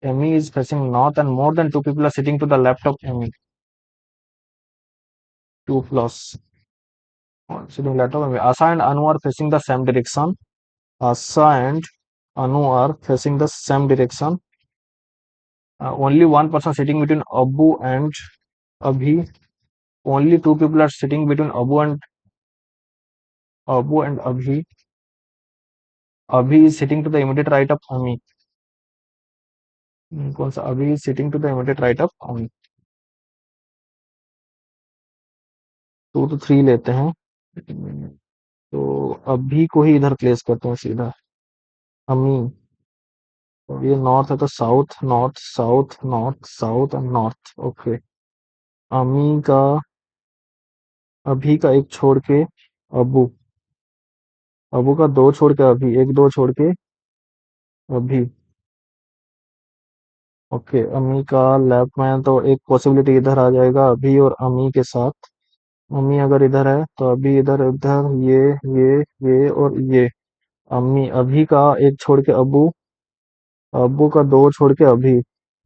Amy is facing north, and more than two people are sitting to the left of Amy. 2 plus one sitting left of Amy. Asa and Anu are facing the same direction. Asa and Anu are facing the same direction. Only one person sitting between Abu and Abhi. Only two people are sitting between Abu and Abhi. Abhi is sitting to the immediate right of Ami. कौन सा? Abhi is sitting to the immediate right of Ami. 2 to 3 लेते हैं, तो अभी को ही इधर place करते हैं सीधा। अमी, और ये नॉर्थ है तो south north south north south and north. Okay, अमी का, अभी का एक छोड़ के अबू, अबू का दो छोड़ के अभी, एक दो छोड़ के अभी। ओके, अमी का लेफ्ट में है तो एक पॉसिबिलिटी इधर आ जाएगा अभी और अमी के साथ। अमी अगर इधर है तो अभी इधर इधर, ये और ये। अम्मी, अभी का एक छोड़ के अबू, अबू का दो छोड़ के अभी।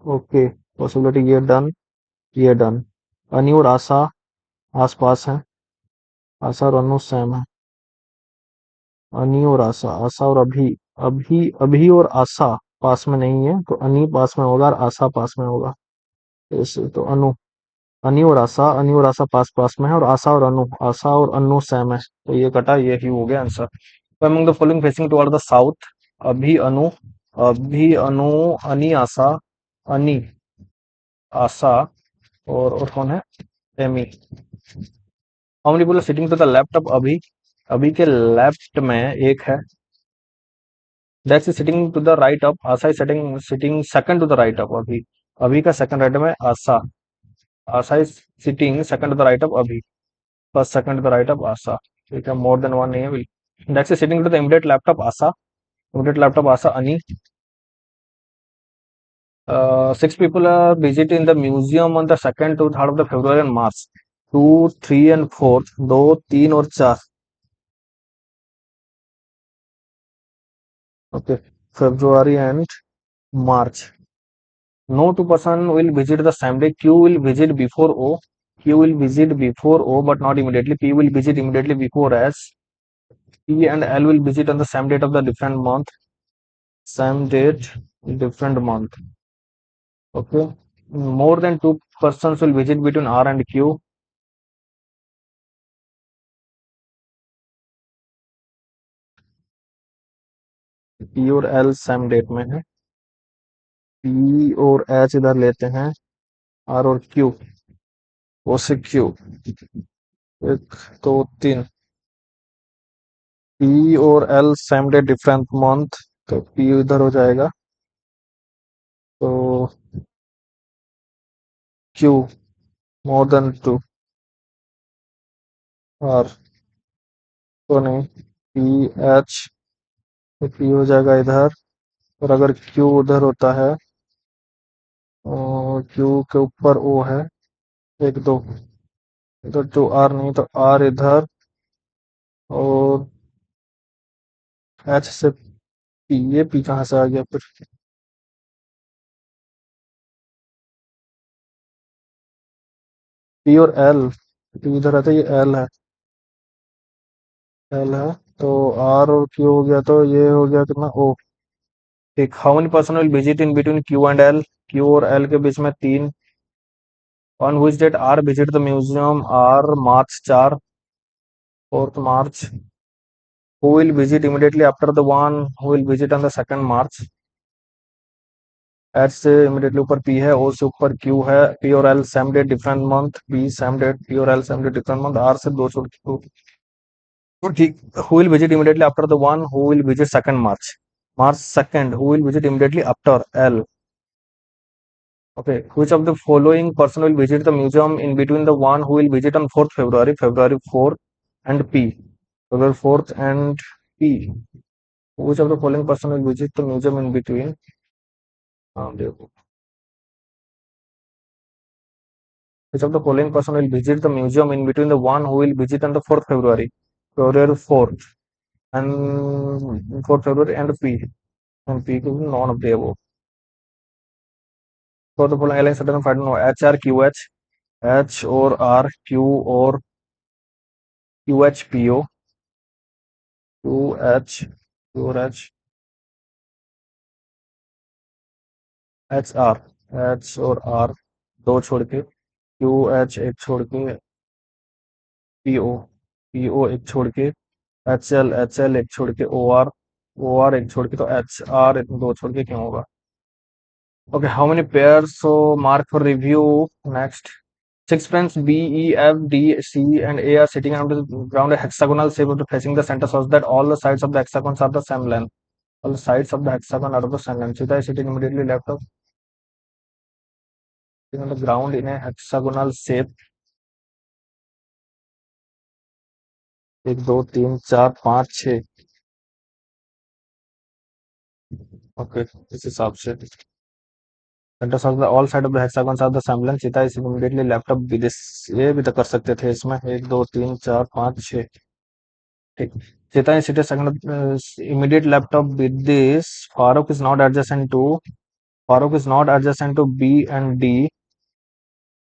ओके, पॉसिबिलिटी ये डन, ये डन। अनी और आशा आस पास है, आशा और अनु सेम है। अनी और आशा, आशा और अभी, अभी और आशा पास में नहीं है, तो अनी पास में होगा और आशा पास में होगा। इस तो अनु, अनी और आशा पास पास में है, और आशा और अनु, आशा और अनु सेम है, तो ये कटा, ये ही हो गया answer. Among the following facing toward the south, अभी अनु, अभी अनु, अनी आशा, अनी आशा, और कौन है? Amy. How many people sitting to the left of Abhi? Abhi के लेफ्ट में एक है। That's sitting to the right of Asha, is sitting sitting second to the right of Abhi. Abhi का सेकंड राइट में Asha, Asha is sitting second to the right of Abhi, first second to the right of Asha. ठीक है, more than one नहीं है। That's sitting to the immediate left of Asha, immediate left of Asa, Ani. 6 people are visit in the museum on the 2nd to 3rd of the February and March. 2, 3 and 4, 2, 3 और 4। Okay, February and March. No two person will visit the same day. Q will visit before O. Q will visit before O, but not immediately. P will visit immediately before S. P and L will visit on the same date of the different month. Same date, different month. Okay. More than two persons will visit between R and Q. P और L same date में है। P और H इधर लेते हैं, R और Q, O से Q, 1 2 3। P और L same day different month, तो P इधर हो जाएगा, तो Q मोर देन 2, R तो नहीं, P H, तो P हो जाएगा इधर, और अगर Q उधर होता है और क्यू के ऊपर ओ है, एक दो, इधर तो आर नहीं तो आर इधर, और एच से पी, ये पी कहाँ से आ गया फिर? पी और एल, पी इधर है तो ये एल है, एल है, तो आर और क्यू हो गया, तो ये हो गया कितना ओ। ठीक, how many person will visit in between Q and L, Q और एल के बीच में तीन। On which date R visit the museum, R March 4, 4 March. Who will visit immediately after the one who will visit on the 2 March. H से इमीडिएटली ऊपर P है, O से ऊपर क्यू है, पी और L same date different month, P same date, P और L same date different month, R से दो छोड़ के तो ठीक। Who will visit immediately after the one who will visit 2 March, March 2nd, who will visit immediately after L? Okay, which of the following person will visit the museum in between the one who will visit on 4th February, February 4th, and P, February 4th and P? Which of the following person will visit the museum in between? देखो, which of the following person will visit the museum in between the one who will visit on the 4th February, February 4th, and 4th February and P, and P could be none of the above. For the following airlines, I don't know H R Q H, H or R, Q or QHPO, QH, QRH, HR, H और R दो छोड़ के, QH एक छोड़ के, PO, PO एक छोड़ के, HL, HL एक छोड़ के, OR, OR एक छोड़ के, तो HR दो छोड़ के क्यों होगा? Okay, how many pairs? So mark for review. Next, six friends B, E, F, D, C, and A are sitting around a hexagonal shape of the facing the center such that all the sides of the hexagons are the same length. All the sides of the hexagon are of the same length. Sita is sitting immediately left of sitting on the ground in a hexagonal shape. एक दो तीन चार पाँच छः। Okay, इस हिसाब से centre of the all side of the hexagon of the semblance चिता is immediately laptop with this. ये भी तो कर सकते थे इसमें, एक दो तीन चार पाँच छः। ठीक, चिता is seated second immediate laptop with this. Farooq is not adjacent to, Farooq is not adjacent to B and D.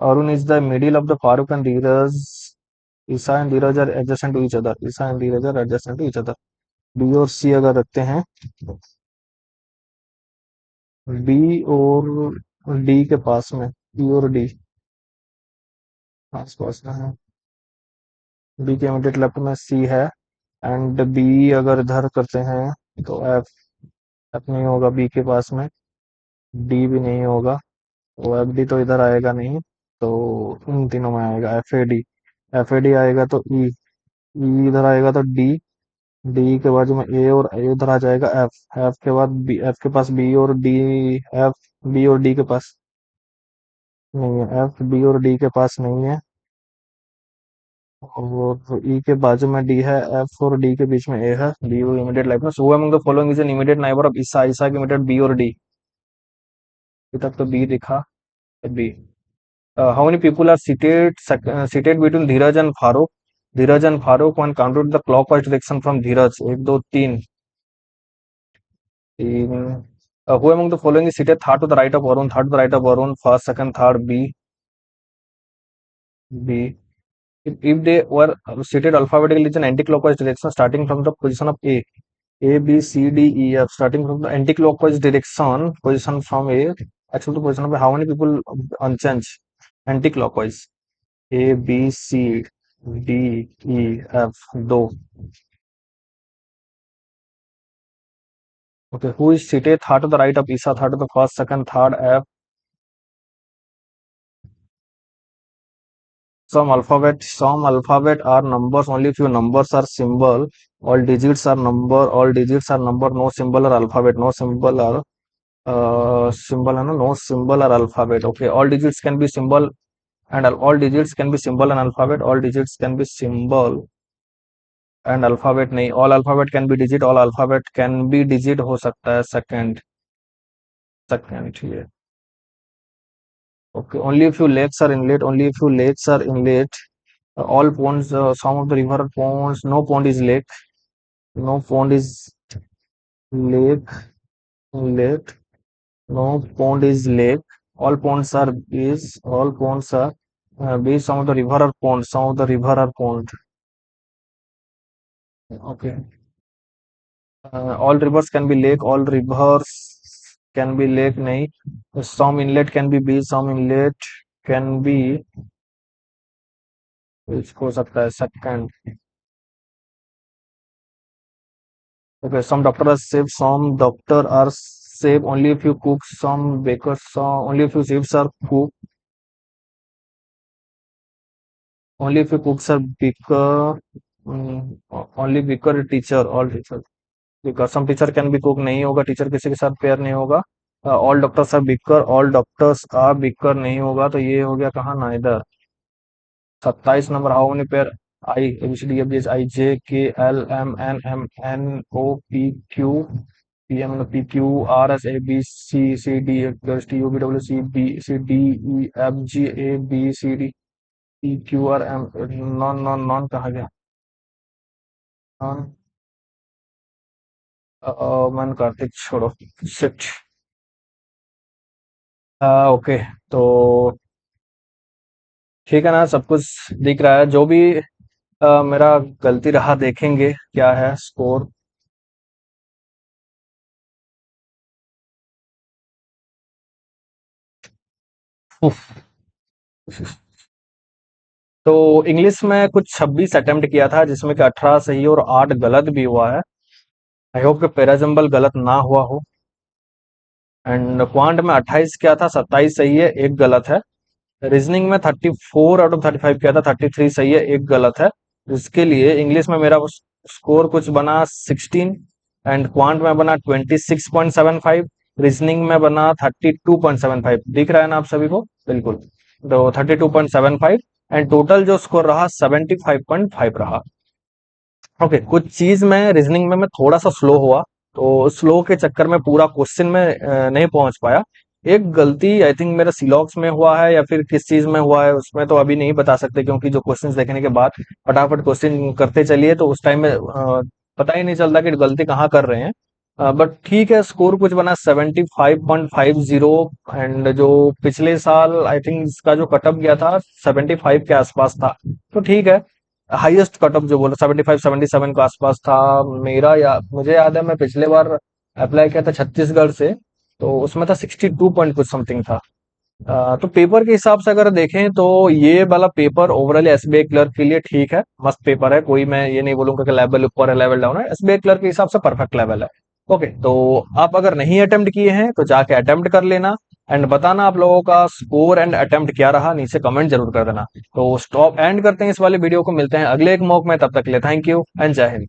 Arun is the middle of the Farooq and Dheeraj. Isa and Dheeraj are adjacent to each other. Isa and Dheeraj are adjacent to each other. B और C अगर रखते हैं, B और D के पास में, B और D आस पास में है। B के इमीडिएट लेफ्ट में C है, एंड B अगर इधर करते हैं तो F, F नहीं होगा B के पास में, D भी नहीं होगा, तो FD तो इधर आएगा नहीं, तो इन तीनों में आएगा FAD। FAD आएगा तो E, E इधर आएगा तो D, डी के बाजू में ए और ए उधर आ जाएगा एफ, एफ के बाद बी, एफ के पास बी और डी, एफ बी और डी के पास नहीं है, एफ बी और डी के पास नहीं है, और ई के बाजू में डी है, एफ और डी के बीच में ए है, बी और इमीडिएट लाइफ में who among the following is an immediate neighbour of Isa, Isa के इमीडिएट बी और डी। अभी तक तो बी दिखा, B. How many people are seated between Dheeraj and Farooq, Dheeraj and Farooq one counted the clockwise direction from Dheeraj, एक दो तीन, तीन। Who among the following is seated third to the right of Varun? Third to the right of Varun, first, second, third, B, B. If they were seated alphabetically in anti-clockwise direction, starting from the position of A, B, C, D, E, F, starting from the anti-clockwise direction, position from A, actually the position of A, how many people unchanged? Anti-clockwise. A, B, C, D, E, F, दो. Okay, who is seated third to the right of Isa, third to the first, second, third, F, some alphabet are numbers, only few numbers are symbol, all digits are number, all digits are number, no symbol or alphabet, no symbol or symbol and no symbol or alphabet. Okay, all digits can be symbol and all digits can be symbol and alphabet, all digits can be symbol and alphabet नहीं, all alphabet can be digit, all alphabet can be digit हो सकता है, second, second ये Okay, only a few lakes are inlet. Only a few lakes are inlet. All ponds, some of the river are ponds. No pond is lake. No pond is lake. Inlet. No pond is lake. All ponds are beach. All ponds are beach. Some of the river are ponds. Some of the river are pond. Okay. All rivers can be lake. All rivers can be lake. नहीं. Some inlet can be beach. Some inlet can be. which हो सकता है second. Okay, some doctor are safe, some doctor are safe. Only if you cook, some bakers, some, only if you chefs are cook. Only if you cooks are baker. Only baker teacher, all teacher. Because some teacher can be cook नहीं होगा, teacher किसी के साथ pair नहीं होगा. All doctors are biker, all doctors are biker नहीं होगा, तो ये हो गया कहाँ ना इधर. 27 नंबर. How many pair I A B C D F G H I J K L M N M N O P Q P M P Q R S A B C C D T U B W C B C D E F G A B C D E Q R M. Non non non कहाँ गया. Non. मन कार्तिक छोड़ो. Shit. Okay. तो ठीक है ना, सब कुछ दिख रहा है. जो भी मेरा गलती रहा, देखेंगे क्या है स्कोर. तो इंग्लिश में कुछ 26 अटेम्प्ट किया था, जिसमें कि 18 सही और 8 गलत भी हुआ है. आई होप कि पेराजम्बल गलत ना हुआ हो. एंड क्वांट में 28 किया था, 27 सही है, एक गलत है. रीजनिंग में 34 आउट ऑफ 35 किया था, 33 सही है, एक गलत है. इसके लिए इंग्लिश में मेरा स्कोर कुछ बना 16. एंड क्वांट में बना 26.75. रीजनिंग में बना 32.75. दिख रहा है ना आप सभी को. बिल्कुल. तो 32.75. एंड टोटल जो स्कोर रहा 75.5 रहा. ओके. कुछ चीज में रीजनिंग में मैं थोड़ा सा स्लो हुआ, तो स्लो के चक्कर में पूरा क्वेश्चन में नहीं पहुंच पाया. एक गलती आई थिंक मेरा सिलॉक्स में हुआ है या फिर किस चीज में हुआ है, उसमें तो अभी नहीं बता सकते, क्योंकि जो क्वेश्चंस देखने के बाद फटाफट क्वेश्चन करते चलिए तो उस टाइम में पता ही नहीं चलता कि गलती कहाँ कर रहे हैं. बट ठीक है, स्कोर कुछ बना 75.50. एंड जो पिछले साल आई थिंक इसका जो कटअप गया था 75 के आसपास था, तो ठीक है. हाईएस्ट कटअप जो बोला 75 77 के आसपास था मेरा. मुझे याद है मैं पिछले बार अप्लाई किया था छत्तीसगढ़ से, तो उसमें था 62 पॉइंट कुछ समथिंग था. तो पेपर के हिसाब से अगर देखें तो ये वाला पेपर ओवरऑल एसबीआई क्लर्क के लिए ठीक है, मस्त पेपर है. कोई मैं ये नहीं बोलूंगा कि लेवल ऊपर है लेवल डाउन है. एसबीआई क्लर्क के हिसाब से परफेक्ट लेवल है. ओके. तो आप अगर नहीं अटेम्प्ट किए हैं तो जाके अटेम्प्ट कर लेना. एंड बताना आप लोगों का स्कोर एंड अटेम्प्ट क्या रहा, नीचे कमेंट जरूर कर देना. तो स्टॉप एंड करते हैं इस वाले वीडियो को. मिलते हैं अगले एक मॉक में. तब तक के लिए थैंक यू एंड जय हिंद.